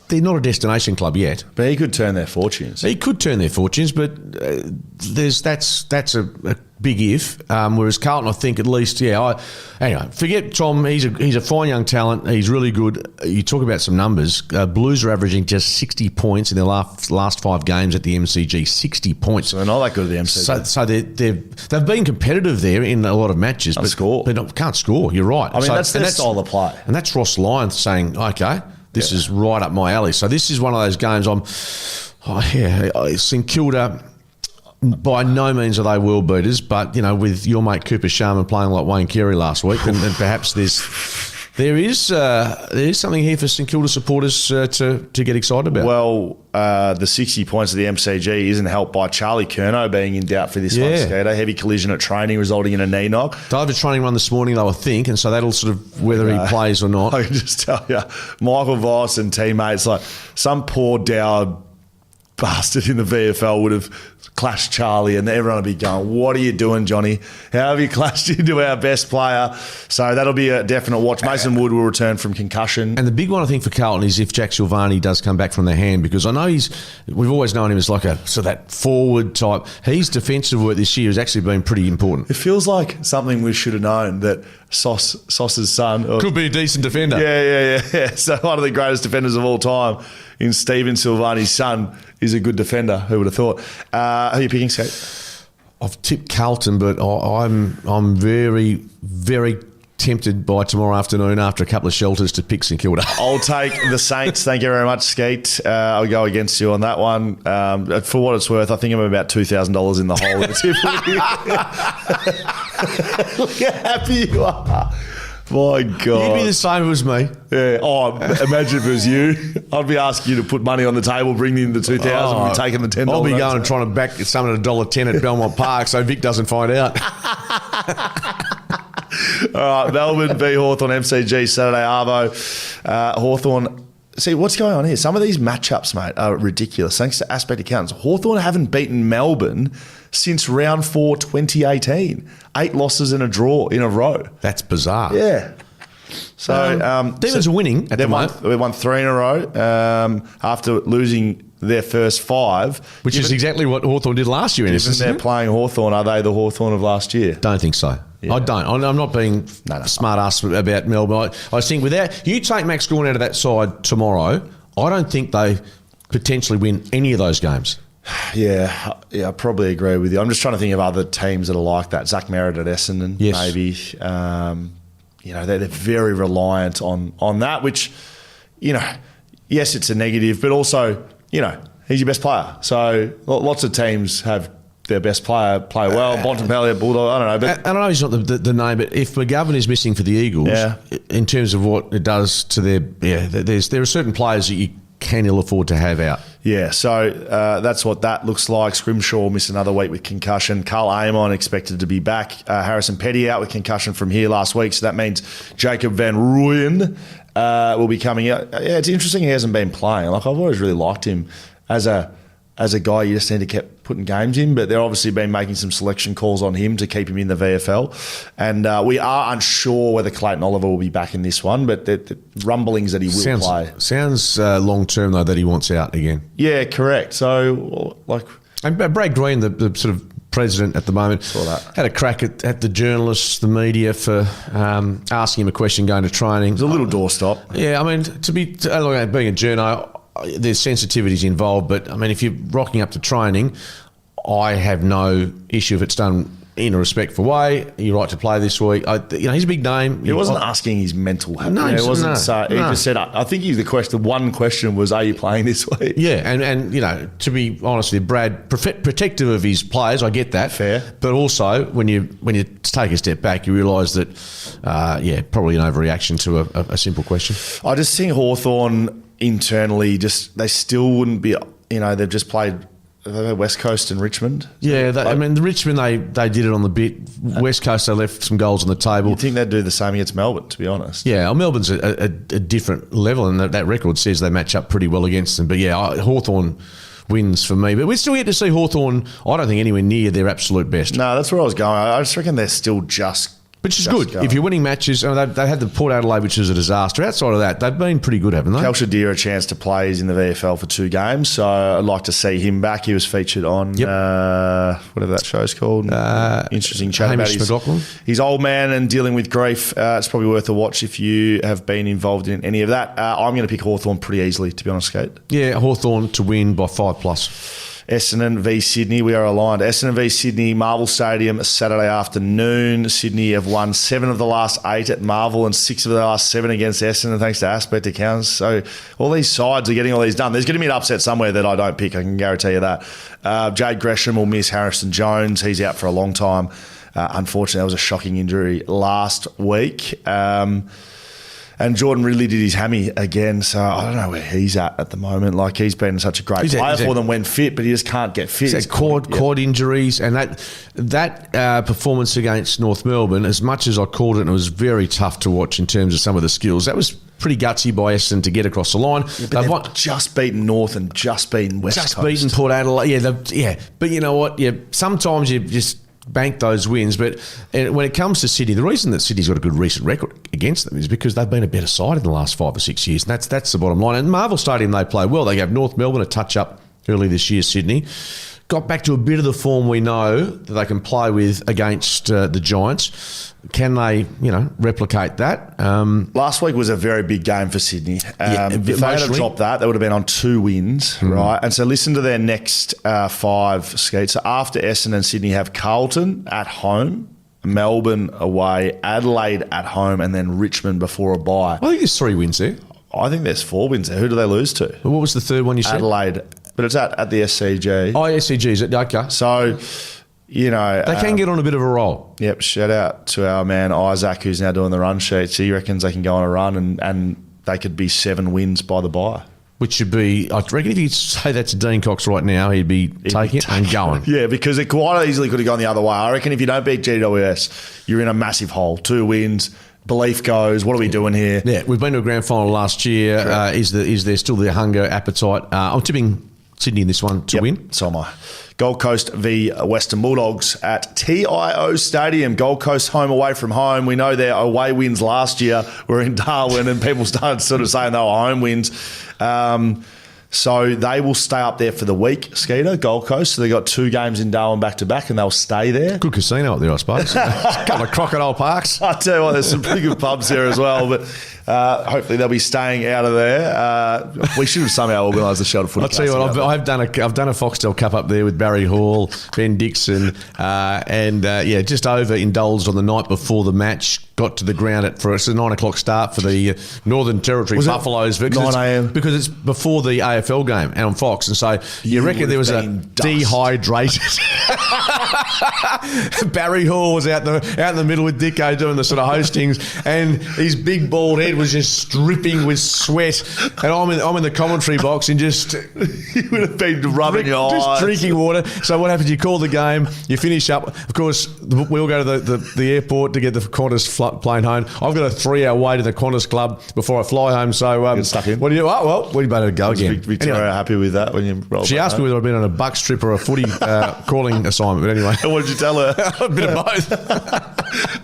Speaker 2: they're not a destination club yet.
Speaker 1: But he could turn their fortunes.
Speaker 2: He could turn their fortunes, but that's a big if. Whereas Carlton, I think at least, anyway, forget Tom. He's a fine young talent. He's really good. You talk about some numbers. Blues are averaging just 60 points in their last 5 games at the MCG. 60 points.
Speaker 1: So they're not that good at the MCG.
Speaker 2: So they've been competitive there in a lot of matches. But can't score. You're right.
Speaker 1: I mean, that's their style of play.
Speaker 2: And that's Ross Lyons saying, okay, this is right up my alley. So this is one of those games St Kilda, by no means are they world beaters, but, with your mate Cooper Sharman playing like Wayne Carey last week, and perhaps there is something here for St Kilda supporters to get excited about.
Speaker 1: Well, the 60 points of the MCG isn't helped by Charlie Curnow being in doubt for this one, Skater. Heavy collision at training resulting in a knee knock.
Speaker 2: They have a training run this morning, though, I think, and so that'll sort of whether he plays or not.
Speaker 1: I can just tell you, Michael Voss and teammates, like some poor dour bastard in the VFL would have clashed Charlie, and everyone will be going, what are you doing, Johnny? How have you clashed into our best player? So that'll be a definite watch. Mason Wood will return from concussion.
Speaker 2: And the big one, I think, for Carlton is if Jack Silvani does come back from the hand, because I know we've always known him as like that forward type. His defensive work this year has actually been pretty important.
Speaker 1: It feels like something we should have known, that Sauce's son
Speaker 2: could be a decent defender.
Speaker 1: Yeah. So one of the greatest defenders of all time in Stephen Silvani's son is a good defender. Who would have thought? Who are you picking, Skate?
Speaker 2: I've tipped Carlton, but I'm very, very tempted by tomorrow afternoon after a couple of shelters to pick St Kilda.
Speaker 1: I'll take the Saints. Thank you very much, Skeet. I'll go against you on that one. For what it's worth, I think I'm about $2,000 in the hole. Look how happy you are. My God.
Speaker 2: You'd be the same as me.
Speaker 1: Yeah. Oh, imagine if it was you. I'd be asking you to put money on the table, bring in the 2,000, and be taking the $10.
Speaker 2: I'll be going and trying to back someone at $1.10 at Belmont Park so Vic doesn't find out.
Speaker 1: All right, Melbourne v Hawthorne, MCG, Saturday Arvo. Hawthorne. See, what's going on here? Some of these matchups, mate, are ridiculous. Thanks to Aspect Accountants. Hawthorne haven't beaten Melbourne since round 4, 2018. 8 losses and a draw in a row.
Speaker 2: That's bizarre.
Speaker 1: Yeah. So
Speaker 2: Demons are winning at the moment.
Speaker 1: We won 3 in a row after losing their first 5.
Speaker 2: Which is exactly what Hawthorne did last year, in essence.
Speaker 1: They're playing Hawthorne. Are they the Hawthorne of last year?
Speaker 2: Don't think so. Yeah. I don't. I'm not being smart ass about Melbourne. I think without you take Max Gawn out of that side tomorrow, I don't think they potentially win any of those games.
Speaker 1: Yeah, I probably agree with you. I'm just trying to think of other teams that are like that. Zach Merritt at Essendon, maybe. They're very reliant on that, which, yes, it's a negative, but also, he's your best player. So lots of teams have their best player play well. Bontempelli, Bulldog, I don't know. But
Speaker 2: I don't know he's not the name, but if McGovern is missing for the Eagles, in terms of what it does to there are certain players that you can ill afford to have out.
Speaker 1: Yeah, so that's what that looks like. Scrimshaw missed another week with concussion. Carl Amon expected to be back. Harrison Petty out with concussion from here last week, so that means Jacob Van Rooyen will be coming out. Yeah, it's interesting he hasn't been playing. Like, I've always really liked him as a guy you just need to keep putting games in, but they've obviously been making some selection calls on him to keep him in the VFL. And we are unsure whether Clayton Oliver will be back in this one, but the rumblings that he will play.
Speaker 2: Sounds long-term, though, that he wants out again.
Speaker 1: Yeah, correct. So,
Speaker 2: And Brad Green, the sort of president at the moment, had a crack at the journalists, the media, for asking him a question going to training.
Speaker 1: It was a little doorstop.
Speaker 2: Yeah, I mean, being a journo, there's sensitivities involved, but I mean, if you're rocking up to training, I have no issue if it's done in a respectful way. You're right to play this week. He's a big name.
Speaker 1: He wasn't asking his mental health.
Speaker 2: No,
Speaker 1: he wasn't. He just said, I think the one question was, are you playing this week?
Speaker 2: Yeah, and to be honest with you, Brad, protective of his players, I get that.
Speaker 1: Fair.
Speaker 2: But also, when you take a step back, you realise that, probably an overreaction to a simple question.
Speaker 1: I just think Hawthorne internally, they still wouldn't be, they've just played West Coast and Richmond.
Speaker 2: Yeah, the Richmond, they did it on the bit. West Coast, they left some goals on the table.
Speaker 1: You'd think they'd do the same against Melbourne, to be honest.
Speaker 2: Yeah, Melbourne's a different level, and that record says they match up pretty well against them. But yeah, Hawthorne wins for me. But we're still yet to see Hawthorne, I don't think, anywhere near their absolute best.
Speaker 1: No, that's where I was going. I just reckon they're still just
Speaker 2: which is good. If you're winning matches, they had the Port Adelaide, which is a disaster. Outside of that, they've been pretty good, haven't they?
Speaker 1: Kalshadir a chance to play. He's in the VFL for 2 games, so I'd like to see him back. He was featured on whatever that show's called. Interesting chat
Speaker 2: Hamish
Speaker 1: about his old man and dealing with grief. It's probably worth a watch if you have been involved in any of that. I'm going to pick Hawthorne pretty easily, to be honest, Kate.
Speaker 2: Yeah, Hawthorne to win by 5+.
Speaker 1: Essendon v Sydney, we are aligned. Essendon v Sydney, Marvel Stadium, Saturday afternoon. Sydney have won 7 of the last 8 at Marvel and 6 of the last 7 against Essendon, thanks to Aspect Accountants. So all these sides are getting all these done. There's going to be an upset somewhere that I don't pick, I can guarantee you that. Jade Gresham will miss Harrison Jones. He's out for a long time. Unfortunately, that was a shocking injury last week. And Jordan Ridley did his hammy again, so I don't know where he's at the moment. Like, he's been such a great player for them when fit, but he just can't get fit.
Speaker 2: He's quad injuries, and that performance against North Melbourne, as much as I called it, and it was very tough to watch in terms of some of the skills. That was pretty gutsy by Essendon to get across the line.
Speaker 1: Yeah, they've just beaten North and just beaten West Coast.
Speaker 2: Just beaten Port Adelaide. Yeah. But you know what? Yeah, sometimes you just bank those wins, but when it comes to Sydney, the reason that Sydney's got a good recent record against them is because they've been a better side in the last 5 or 6 years, and that's the bottom line. And Marvel Stadium, they play well. They gave North Melbourne a touch-up early this year, Sydney. Got back to a bit of the form we know that they can play with against the Giants. Can they, replicate that?
Speaker 1: Last week was a very big game for Sydney. If they had have dropped that, they would have been on 2 wins, right? And so listen to their next 5 skates. So after Essendon and Sydney have Carlton at home, Melbourne away, Adelaide at home, and then Richmond before a bye.
Speaker 2: I think there's 3 wins there.
Speaker 1: I think there's 4 wins there. Who do they lose to?
Speaker 2: What was the third one you said?
Speaker 1: Adelaide. But it's at the SCG.
Speaker 2: Oh, SCG, is it? Okay.
Speaker 1: So, you know...
Speaker 2: They can get on a bit of a roll.
Speaker 1: Yep, shout out to our man Isaac, who's now doing the run sheets. He reckons they can go on a run and they could be 7 wins by the bye.
Speaker 2: Which should be, I reckon if you say that to Dean Cox right now, he'd be taking it and going.
Speaker 1: Yeah, because it quite easily could have gone the other way. I reckon if you don't beat GWS, you're in a massive hole. 2 wins, belief goes, what are we doing here?
Speaker 2: Yeah, we've been to a grand final last year. Is there still the hunger, appetite? I'm tipping Sydney in this one to win.
Speaker 1: So am I. Gold Coast v Western Bulldogs at TIO Stadium. Gold Coast home away from home. We know their away wins last year were in Darwin and people started sort of saying they were home wins. So they will stay up there for the week, Skeeter, Gold Coast. So they got 2 games in Darwin back-to-back and they'll stay there.
Speaker 2: Good casino up there, I suppose. A couple of crocodile parks.
Speaker 1: I tell you what, there's some pretty good pubs there as well, but hopefully they'll be staying out of there. We should have somehow organised the Shelter Footy.
Speaker 2: I'll tell you what, I've done a Foxtel Cup up there with Barry Hall, Ben Dixon, and just overindulged on the night before the match. Got to the ground it's a 9 o'clock start for the Northern Territory Buffaloes.
Speaker 1: 9 a.m?
Speaker 2: Because it's before the AFL game and on Fox. And so you reckon there was a dehydrated... Barry Hall was out in the middle with Dicko doing the sort of hostings, and his big bald head was just dripping with sweat. And I'm in the commentary box and just...
Speaker 1: You would have been rubbing your eyes.
Speaker 2: Just drinking water. So what happens, you call the game, you finish up. Of course, we all go to the airport to get the Qantas plane home. I've got a 3-hour wait at the Qantas Club before I fly home. So
Speaker 1: get stuck in.
Speaker 2: What do you? Oh, well, we better go again.
Speaker 1: Victoria
Speaker 2: anyway,
Speaker 1: happy with that when you roll.
Speaker 2: She asked me whether I'd been on a buck strip or a footy calling assignment. But anyway,
Speaker 1: what did you tell her?
Speaker 2: A bit of both.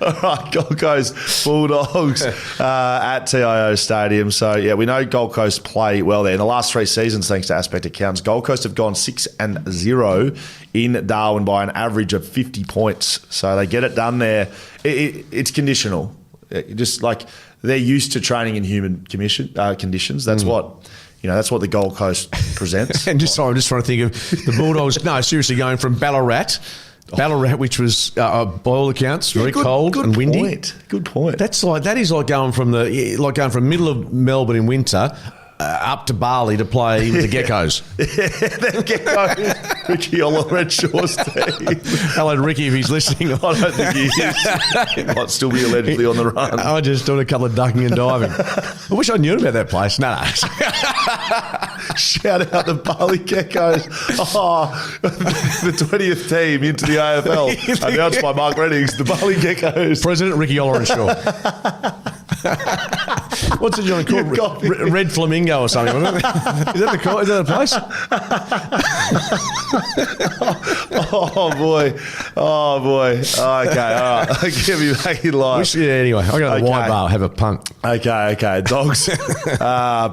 Speaker 1: All right, Gold Coast Bulldogs at TIO Stadium. So yeah, we know Gold Coast play well there. In the last 3 seasons, thanks to Aspect Accounts, Gold Coast have gone 6-0 in Darwin by an average of 50 points. So they get it done there. It's conditional. Just like they're used to training in human conditions. That's what the Gold Coast presents.
Speaker 2: And I'm just trying to think of the Bulldogs. No, seriously, going from Ballarat, which was by all accounts very cold and windy.
Speaker 1: Good point.
Speaker 2: That is like going from middle of Melbourne in winter. Up to Bali to play with the Geckos.
Speaker 1: The Geckos. Ricky on the Red Shores team.
Speaker 2: Hello, Ricky, if he's listening.
Speaker 1: I don't think he is. He might still be allegedly on the run.
Speaker 2: I just doing a couple of ducking and diving. I wish I knew about that place. No.
Speaker 1: Shout out the Bali Geckos. Oh, the 20th team into the AFL. Announced by Mark Reddings, the Bali Geckos.
Speaker 2: President Ricky Olorenshaw. What's it you want to call it? Red Flamingo or something? Is that a place?
Speaker 1: Oh boy. Okay, all right. Give me back in line.
Speaker 2: Anyway, I got a white bar, have a punt.
Speaker 1: Okay. Dogs.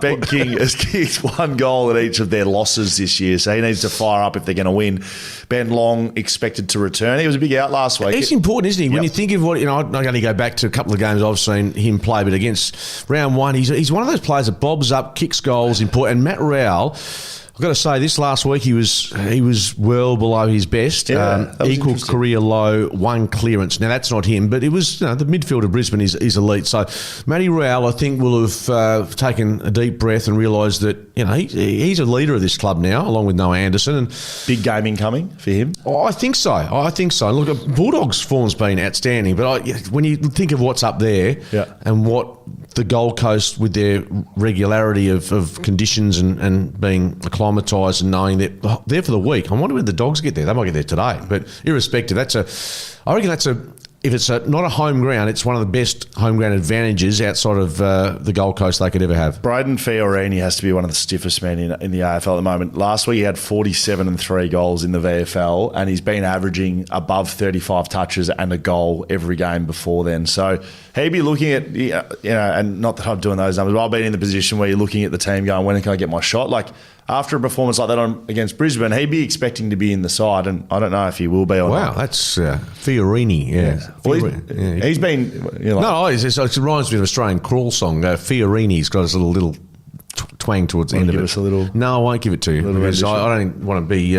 Speaker 1: Ben King has kicked 1 goal at each of their losses this year, so he needs to fire up if they're going to win. Ben Long expected to return. He was a big out last week.
Speaker 2: It's important, isn't he? Yep. When you think of what, I'm going to go back to a couple of games I've seen him play, but against round 1, he's one of those players that bobs up, kicks goals, important. And Matt Rowell, I've got to say, this last week he was well below his best. Equal career low, 1 clearance. Now that's not him, but it was the midfield of Brisbane is elite. So Matty Rowell, I think, will have taken a deep breath and realised that he's a leader of this club now, along with Noah Anderson. And
Speaker 1: big game incoming for him.
Speaker 2: Oh, I think so. Look, Bulldogs' form's been outstanding, but when you think of what's up there and what the Gold Coast with their regularity of conditions and being acclimatised and knowing that they're for the week. I wonder when the Dogs get there. They might get there today. But irrespective, I reckon if it's not a home ground, it's one of the best home ground advantages outside of the Gold Coast they could ever have.
Speaker 1: Braden Fiorini has to be one of the stiffest men in the AFL at the moment. Last week he had 47 and 3 goals in the VFL, and he's been averaging above 35 touches and a goal every game before then. So he'd be looking at, and not that I'm doing those numbers, but I've been in the position where you're looking at the team going, when can I get my shot? Like, after a performance like that against Brisbane, he'd be expecting to be in the side, and I don't know if he will be or not.
Speaker 2: Wow, that's Fiorini, yeah.
Speaker 1: Well, he's been...
Speaker 2: it reminds me of an Australian crawl song. Fiorini's got his little twang towards the end of it.
Speaker 1: Give us a little...
Speaker 2: No, I won't give it to you, because I don't want to be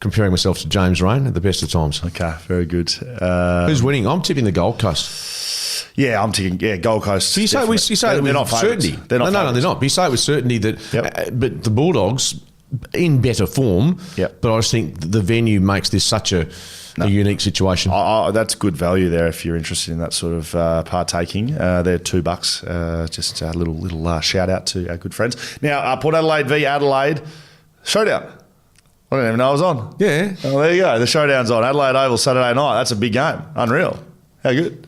Speaker 2: comparing myself to James Rain at the best of times.
Speaker 1: Okay, very good.
Speaker 2: Who's winning? I'm tipping the Gold Coast.
Speaker 1: Yeah, I'm thinking, Gold Coast.
Speaker 2: So you say it with certainty.
Speaker 1: They're not
Speaker 2: no, they're not. But you say it with certainty that but the Bulldogs in better form, but I just think the venue makes this such a unique situation.
Speaker 1: That's good value there if you're interested in that sort of partaking. They're $2. Just a little shout out to our good friends. Now, Port Adelaide v Adelaide Showdown. I didn't even know I was on.
Speaker 2: Yeah.
Speaker 1: Oh, there you go. The Showdown's on. Adelaide Oval Saturday night. That's a big game. Unreal. How good?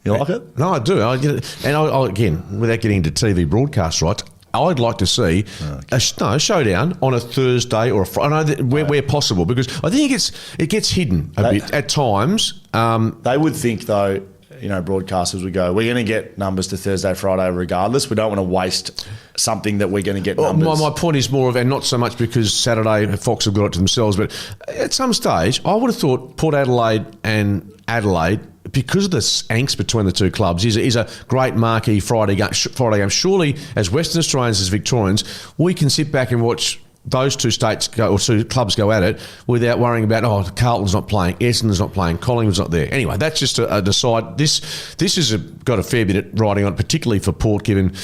Speaker 1: You like it?
Speaker 2: No, I do. And again, without getting into TV broadcast rights, I'd like to see a showdown on a Thursday or a Friday. I know that where possible, because I think it gets hidden a bit at times.
Speaker 1: They would think, though, broadcasters would go, we're going to get numbers to Thursday, Friday regardless. We don't want to waste something that we're going to get numbers.
Speaker 2: My point is more of, and not so much because Saturday Fox have got it to themselves, but at some stage, I would have thought Port Adelaide and Adelaide, because of the angst between the two clubs, is a great marquee Friday game. Surely, as Western Australians, as Victorians, we can sit back and watch those two states go, or two clubs go at it without worrying about, Carlton's not playing, Essendon's not playing, Collingwood's not there. Anyway, that's just a decide. This has got a fair bit of riding on it, particularly for Port, given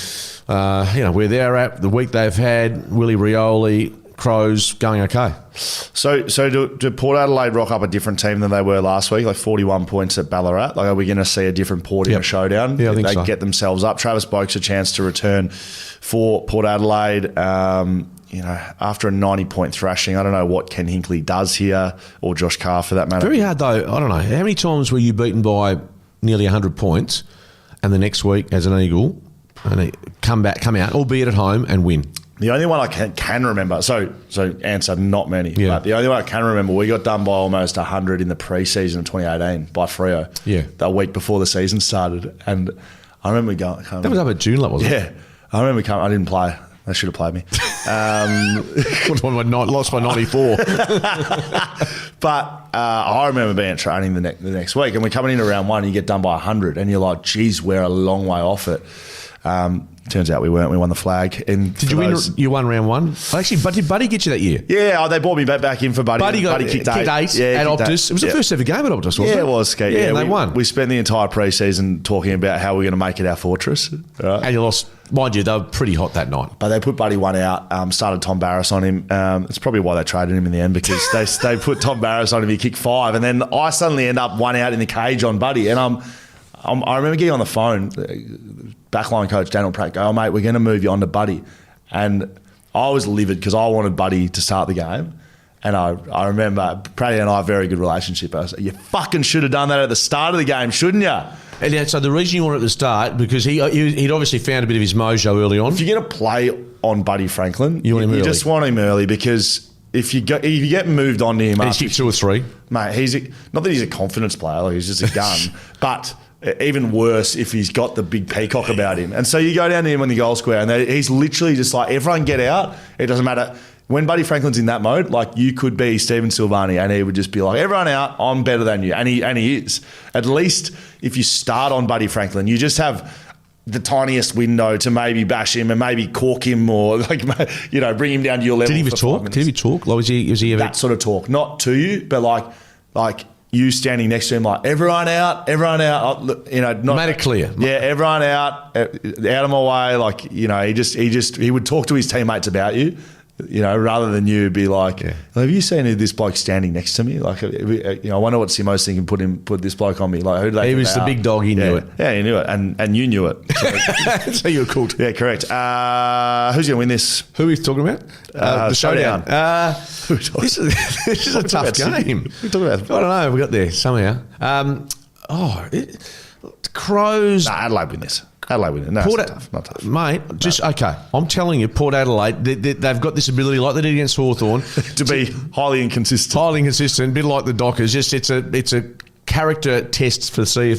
Speaker 2: where they're at, the week they've had, Willie Rioli, Crows going okay.
Speaker 1: So do Port Adelaide rock up a different team than they were last week, like 41 points at Ballarat? Like, are we going to see a different Port in a showdown?
Speaker 2: Yeah, I think so.
Speaker 1: They get themselves up. Travis Boak's a chance to return for Port Adelaide. After a 90-point thrashing, I don't know what Ken Hinkley does here, or Josh Carr for that matter.
Speaker 2: Very hard though. I don't know. How many times were you beaten by nearly 100 points and the next week as an Eagle and come out, albeit at home, and win?
Speaker 1: The only one I can remember, so answer, not many, but the only one I can remember, we got done by almost 100 in the pre-season of 2018 by Freo.
Speaker 2: Yeah.
Speaker 1: The week before the season started. And I remember going...
Speaker 2: That was up at June, wasn't it?
Speaker 1: Yeah. I remember I didn't play. They should have played me.
Speaker 2: Lost by 94.
Speaker 1: But I remember being at training the next week, and we're coming into round one, and you get done by 100, and you're like, geez, we're a long way off it. Turns out we weren't. We won the flag. And
Speaker 2: did you win? You won round one. Actually, but did Buddy get you that year?
Speaker 1: Yeah, they brought me back in for Buddy.
Speaker 2: Buddy kicked eight at Optus. It was the first ever game at Optus, wasn't it?
Speaker 1: Yeah, it was. Yeah,
Speaker 2: and they won.
Speaker 1: We spent the entire pre-season talking about how we're going to make it our fortress. Right?
Speaker 2: And you lost. Mind you, they were pretty hot that night.
Speaker 1: But they put Buddy one out, started Tom Barras on him. It's probably why they traded him in the end, because they put Tom Barras on him, he kicked 5, and then I suddenly end up one out in the cage on Buddy. And I remember getting on the phone, backline coach Daniel Pratt, go, mate, we're going to move you on to Buddy. And I was livid because I wanted Buddy to start the game. And I remember Pratty and I have a very good relationship. I was like, you fucking should have done that at the start of the game, shouldn't you?
Speaker 2: And so the reason you wanted to start, because he'd obviously found a bit of his mojo early on.
Speaker 1: If you're going to play on Buddy Franklin,
Speaker 2: you
Speaker 1: just want him early, because if you get moved on to him,
Speaker 2: and he's kicked 2 or 3,
Speaker 1: mate, not that he's a confidence player, like he's just a gun, but even worse if he's got the big peacock about him. And so you go down to him on the goal square, and he's literally just like, everyone get out. It doesn't matter. When Buddy Franklin's in that mode, like, you could be Stephen Silvani and he would just be like, everyone out, I'm better than you. And he is. At least if you start on Buddy Franklin, you just have the tiniest window to maybe bash him and maybe cork him, or bring him down to your level.
Speaker 2: Did he ever talk? Like, was he ever...
Speaker 1: That sort of talk. Not to you, but like you standing next to him, like, everyone out. Not,
Speaker 2: made it clear.
Speaker 1: Yeah, everyone out of my way. Like, he would talk to his teammates about you. Rather than you be like, have you seen this bloke standing next to me? Like, I wonder what Simo's thinking, put this bloke on me. Like, who did they?
Speaker 2: He was the big dog. He knew it.
Speaker 1: Yeah, he knew it, and you knew it.
Speaker 2: So you were cool.
Speaker 1: Yeah, correct. Who's going to win this?
Speaker 2: Who are we talking about? The showdown. This is a tough game.
Speaker 1: We're talking about.
Speaker 2: I don't know. We got there somehow. Crows.
Speaker 1: Adelaide win this. Adelaide win it. No, it's not tough.
Speaker 2: Mate, okay. I'm telling you, Port Adelaide, they've got this ability, like they did against Hawthorne,
Speaker 1: to be highly inconsistent. A bit like the Dockers. Just it's a character test to see if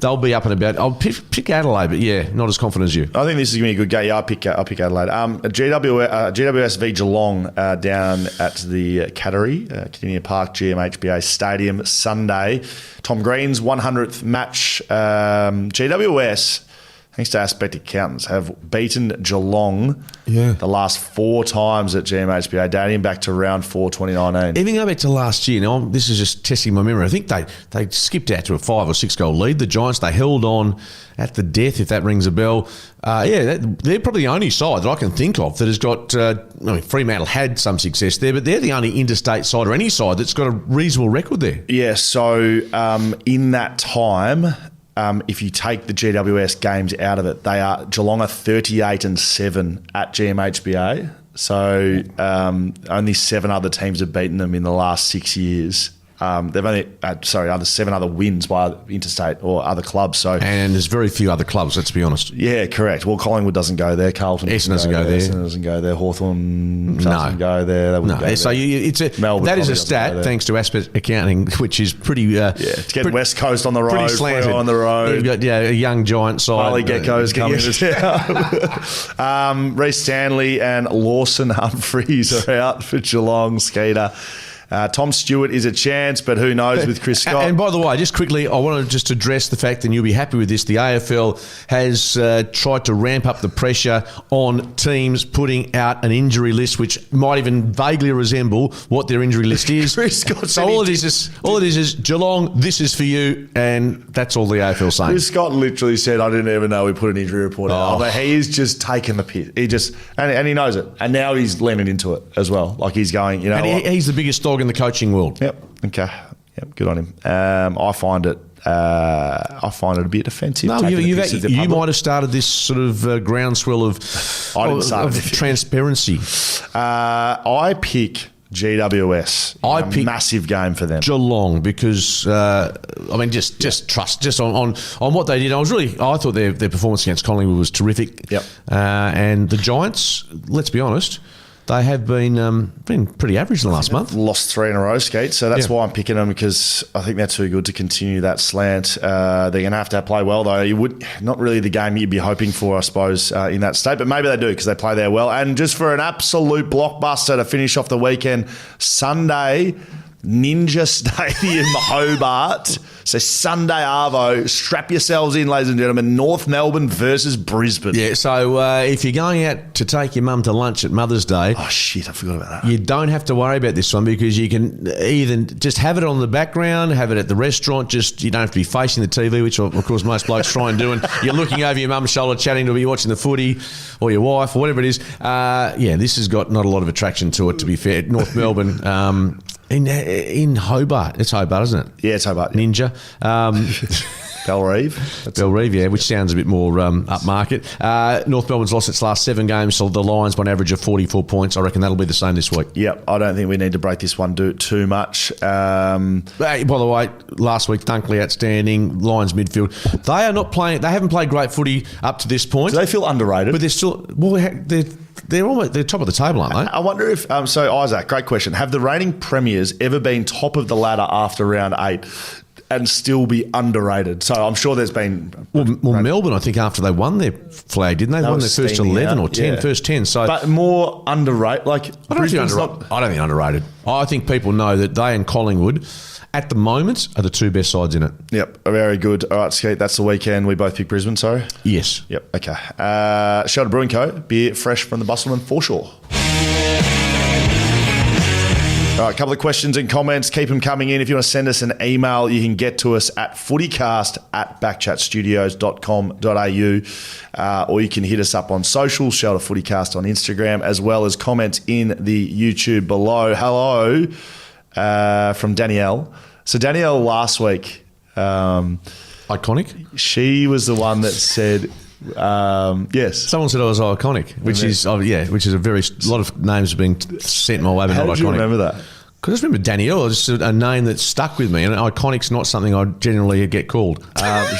Speaker 1: they'll be up and about. I'll pick Adelaide, but yeah, not as confident as you. I think this is going to be a good game. Yeah, I'll pick Adelaide. GWS v Geelong down at the Cattery, Cardinia Park, GMHBA Stadium, Sunday. Tom Green's 100th match. GWS thanks to Aspect Accountants, have beaten Geelong
Speaker 2: Yeah.
Speaker 1: the last 4 times at GMHBA, dating back to round 4 2019.
Speaker 2: Even go back to last year, now this is just testing my memory. I think they skipped out to a 5 or 6 goal lead. The Giants, they held on at the death, if that rings a bell. They're probably the only side that I can think of that has got, Freemantle had some success there, but they're the only interstate side or any side that's got a reasonable record there.
Speaker 1: Yeah, so in that time, if you take the GWS games out of it, Geelong are 38-7 at GMHBA. So only 7 other teams have beaten them in the last 6 years. They've only other 7 other wins by interstate or other clubs. So
Speaker 2: and there's very few other clubs. Let's be honest.
Speaker 1: Yeah, correct. Well, Collingwood doesn't go there. Carlton
Speaker 2: Essendon doesn't go there.
Speaker 1: Essendon doesn't go there. Hawthorne doesn't go there. They wouldn't go
Speaker 2: So
Speaker 1: there. Melbourne
Speaker 2: that is a
Speaker 1: probably doesn't go
Speaker 2: stat
Speaker 1: there.
Speaker 2: thanks to Aspect Accounting, which is pretty.
Speaker 1: To get West Coast on the road,
Speaker 2: pretty slanted.
Speaker 1: on the road.
Speaker 2: You've got a young Giant side.
Speaker 1: Harley Geckos coming to town. Reece Stanley and Lawson Humphreys are out for Geelong. Skeeter. Tom Stewart is a chance, but who knows with Chris Scott.
Speaker 2: And by the way, just quickly, I want to just address the fact, and you'll be happy with this, the AFL has tried to ramp up the pressure on teams putting out an injury list, which might even vaguely resemble what their injury list is.
Speaker 1: Chris Scott
Speaker 2: so all it is Geelong, this is for you, and that's all the AFL saying.
Speaker 1: Chris Scott literally said, I didn't even know we put an injury report out. But he is just taking the piss. And he knows it. And now he's leaning into it as well. Like he's going,
Speaker 2: and he's the biggest dog in the coaching world.
Speaker 1: Yep. Okay. Yep. Good on him. I find it a bit offensive.
Speaker 2: No, you might have started this sort of groundswell of transparency.
Speaker 1: I pick GWS. Massive game for them.
Speaker 2: Geelong, because just trust on what they did. I thought their performance against Collingwood was terrific.
Speaker 1: Yep.
Speaker 2: And the Giants, let's be honest, they have been pretty average in the last month.
Speaker 1: Lost 3 in a row, Skate. So that's why I'm picking them, because I think they're too good to continue that slant. They're going to have to play well, though. Not really the game you'd be hoping for, I suppose, in that state. But maybe they do, because they play there well. And just for an absolute blockbuster to finish off the weekend, Sunday, Ninja Stadium, Hobart. So Sunday Arvo, strap yourselves in, ladies and gentlemen. North Melbourne versus Brisbane.
Speaker 2: Yeah, so if you're going out to take your mum to lunch at Mother's Day...
Speaker 1: Oh, shit, I forgot about that.
Speaker 2: You don't have to worry about this one, because you can either just have it on the background, have it at the restaurant, you don't have to be facing the TV, which of course most blokes try and do, and you're looking over your mum's shoulder chatting to you, watching the footy, or your wife, or whatever it is. This has got not a lot of attraction to it, to be fair. North Melbourne... In Hobart. It's Hobart, isn't it?
Speaker 1: Yeah, it's Hobart.
Speaker 2: Ninja.
Speaker 1: Bellerive.
Speaker 2: Bellerive, yeah, which sounds a bit more upmarket. North Melbourne's lost its last 7 games, so the Lions by an average of 44 points. I reckon that'll be the same this week. Yep,
Speaker 1: I don't think we need to break this one too much.
Speaker 2: By the way, last week, Dunkley outstanding. Lions midfield. They are not playing. They haven't played great footy up to this point.
Speaker 1: Do they feel underrated?
Speaker 2: But they're still... They're top of the table, aren't they?
Speaker 1: I wonder if... so, Isaac, great question. Have the reigning premiers ever been top of the ladder after round 8 and still be underrated? So I'm sure there's been...
Speaker 2: Well, Melbourne, I think, after they won their flag, didn't they? They won their first 11 or 10, first 10. So,
Speaker 1: but more underrated. I don't
Speaker 2: think underrated. I think people know that they and Collingwood... at the moment, are the 2 best sides in it.
Speaker 1: Yep, very good. All right, Skeet, that's the weekend. We both pick Brisbane, sorry?
Speaker 2: Yes.
Speaker 1: Yep, okay. Shelter Brewing Co. Beer fresh from the Busselton foreshore. All right, a couple of questions and comments. Keep them coming in. If you want to send us an email, you can get to us at footycast@backchatstudios.com.au, or you can hit us up on social, Shelter FootyCast on Instagram, as well as comments in the YouTube below. Hello. From Danielle. So Danielle last week...
Speaker 2: iconic?
Speaker 1: She was the one that said... yes.
Speaker 2: Someone said I was iconic, which is a lot of names have been sent my way, but
Speaker 1: How
Speaker 2: not
Speaker 1: did
Speaker 2: iconic.
Speaker 1: You remember that?
Speaker 2: Because I just remember Danielle. It's a name that stuck with me, and iconic's not something I generally get called.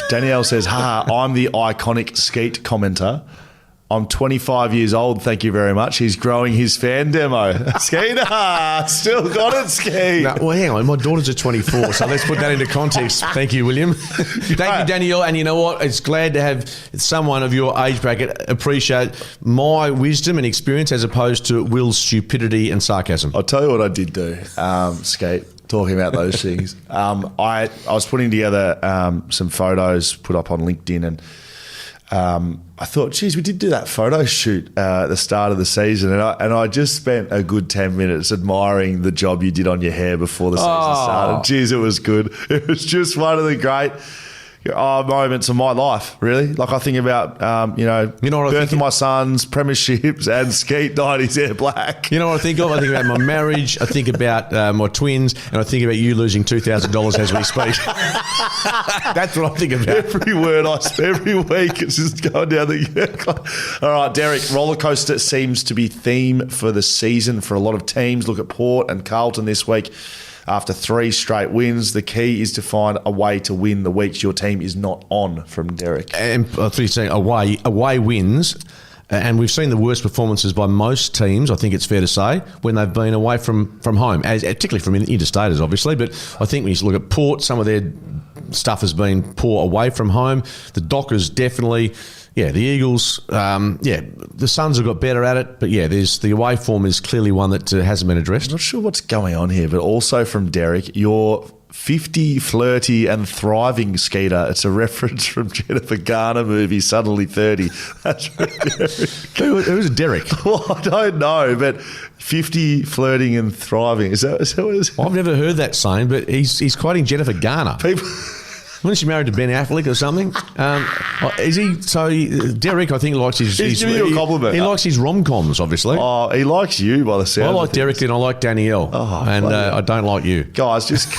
Speaker 1: Danielle says, I'm the iconic Skeet commenter. I'm 25 years old, thank you very much. He's growing his fan demo. Skeeter, still got it, Skeet.
Speaker 2: No, well, hang on, my daughters are 24, so let's put that into context. Thank you, William. Thank you, Danielle. And you know what? It's glad to have someone of your age bracket appreciate my wisdom and experience as opposed to Will's stupidity and sarcasm.
Speaker 1: I'll tell you what I did do, Skeet, talking about those things. I was putting together some photos, put up on LinkedIn, and I thought, geez, we did do that photo shoot at the start of the season, and I just spent a good 10 minutes admiring the job you did on your hair before the season started. Geez, it was good. It was just one of the great moments of my life, really. Like, I think about, birth of my sons, premierships, and Skeet dyed his hair black.
Speaker 2: You know what I think of? I think about my marriage. I think about my twins, and I think about you losing $2,000 as we speak. That's what I think about.
Speaker 1: Every word I say every week, it's just going down the... All right, Derek, roller coaster seems to be theme for the season for a lot of teams. Look at Port and Carlton this week. After 3 straight wins, the key is to find a way to win the weeks your team is not on, from Derek.
Speaker 2: And I think you're saying away wins, and we've seen the worst performances by most teams, I think it's fair to say, when they've been away from home, particularly from interstaters, obviously. But I think when you look at Port, some of their stuff has been poor away from home. The Dockers definitely... Yeah, the Eagles, the Suns have got better at it, but there's the away form is clearly one that hasn't been addressed.
Speaker 1: I'm not sure what's going on here, but also from Derek, your 50, flirty and thriving Skeeter. It's a reference from Jennifer Garner movie, Suddenly 30. That's from Derek.
Speaker 2: Who's Derek?
Speaker 1: Well, I don't know, but 50, flirting and thriving. Is that what it is?
Speaker 2: I've never heard that saying, but he's quoting Jennifer Garner.
Speaker 1: People...
Speaker 2: Wasn't she married to Ben Affleck or something? Is he? So Derek, I think, likes his...
Speaker 1: He's giving you a compliment.
Speaker 2: He likes his rom-coms, obviously.
Speaker 1: Oh, he likes you by the sound.
Speaker 2: I like Derek and I like Danielle. I don't like you.
Speaker 1: Guys, just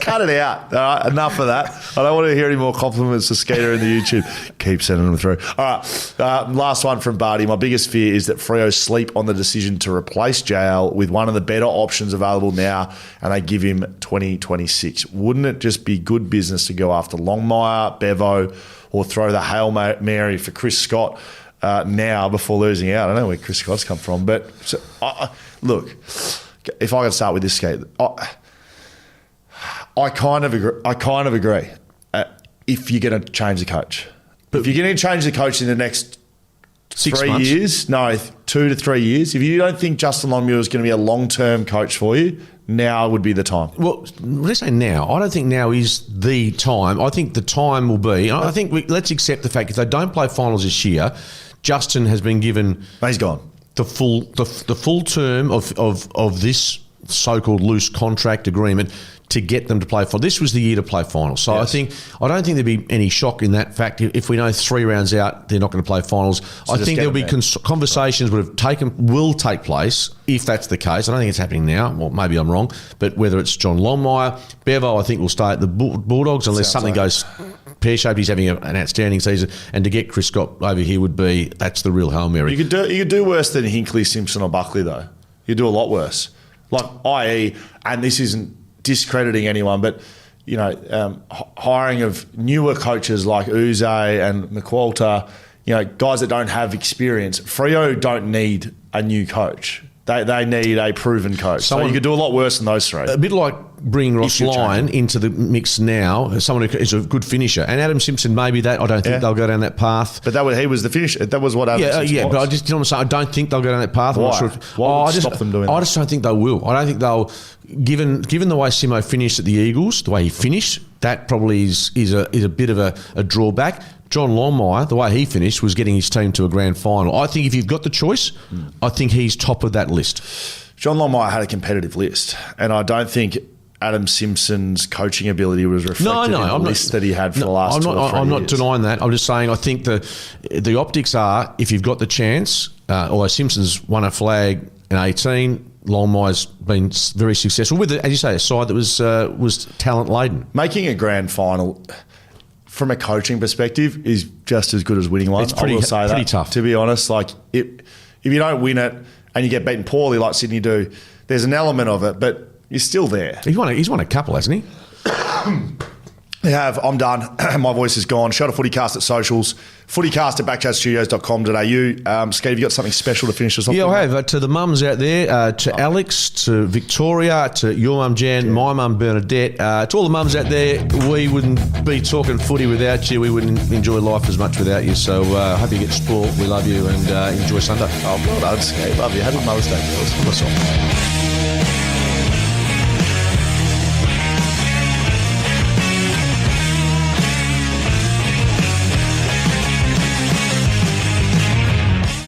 Speaker 1: cut it out. All right, enough of that. I don't want to hear any more compliments to Skeeter in the YouTube. Keep sending them through. All right, last one from Barty. My biggest fear is that Freo sleep on the decision to replace JL with one of the better options available now, and they give him 2026. Wouldn't it just be good business to go after Longmire, Bevo, or throw the Hail Mary for Chris Scott now before losing out? I don't know where Chris Scott's come from, but look, if I could start with this, Skate, I kind of agree. If you're going to change the coach, if you're going to change the coach in the next
Speaker 2: 6 months.
Speaker 1: 3 years, no, 2 to 3 years. If you don't think Justin Longmuir is going to be a long-term coach for you, now would be the time.
Speaker 2: Well, let's say now. I don't think now is the time. I think the time will be. I think let's accept the fact if they don't play finals this year, Justin has been given.
Speaker 1: He's gone.
Speaker 2: The full term of this so-called loose contract agreement to get them to play final. This was the year to play finals. So
Speaker 1: yes.
Speaker 2: I don't think there'd be any shock in that fact. If we know 3 rounds out, they're not going to play finals. So I think there'll be conversations will take place if that's the case. I don't think it's happening now. Well, maybe I'm wrong. But whether it's John Longmire, Bevo, I think will stay at the Bulldogs unless something goes pear-shaped. He's having an outstanding season. And to get Chris Scott over here that's the real Hail Mary.
Speaker 1: You could do worse than Hinkley, Simpson or Buckley, though. You do a lot worse. Like, i.e., and this isn't discrediting anyone, but hiring of newer coaches like Uze and McWalter, guys that don't have experience. Freo don't need a new coach. They need a proven coach. So you could do a lot worse than those 3.
Speaker 2: A bit like bringing Ross Lyon into the mix now, someone who is a good finisher. And Adam Simpson, maybe that. I don't think they'll go down that path.
Speaker 1: But he was the finisher. That was what Adam Simpson was.
Speaker 2: But I just, you know what I'm saying? I don't think they'll go down that path.
Speaker 1: Why?
Speaker 2: I'm not sure
Speaker 1: Why would stop them doing that?
Speaker 2: I just don't think they will. I don't think they'll, given the way Simo finished at the Eagles, the way he finished, that probably is a bit of a drawback. John Longmire, the way he finished, was getting his team to a grand final. I think if you've got the choice, I think he's top of that list.
Speaker 1: John Longmire had a competitive list, and I don't think Adam Simpson's coaching ability was reflected in the list that he had for the last 2 or 3 years.
Speaker 2: I'm not denying that. I'm just saying I think the optics are, if you've got the chance, although Simpson's won a flag in 18, Longmire's been very successful with, as you say, a side that was talent-laden.
Speaker 1: Making a grand final... from a coaching perspective, is just as good as winning one.
Speaker 2: It's pretty tough.
Speaker 1: To be honest, if you don't win it and you get beaten poorly like Sydney do, there's an element of it, but you're still there.
Speaker 2: He's won a couple, hasn't he?
Speaker 1: They have. I'm done. My voice is gone. Show to FootyCast at socials. FootyCast at backchatstudios.com.au. Skate, have you got something special to finish us off?
Speaker 2: Yeah, I have. To the mums out there, to Alex, to Victoria, to your mum Jan, my mum Bernadette, to all the mums out there, we wouldn't be talking footy without you. We wouldn't enjoy life as much without you. So I hope you get sport. We love you and enjoy Sunday.
Speaker 1: Oh, well done, Skate. Love you. Happy Mother's Day, girls.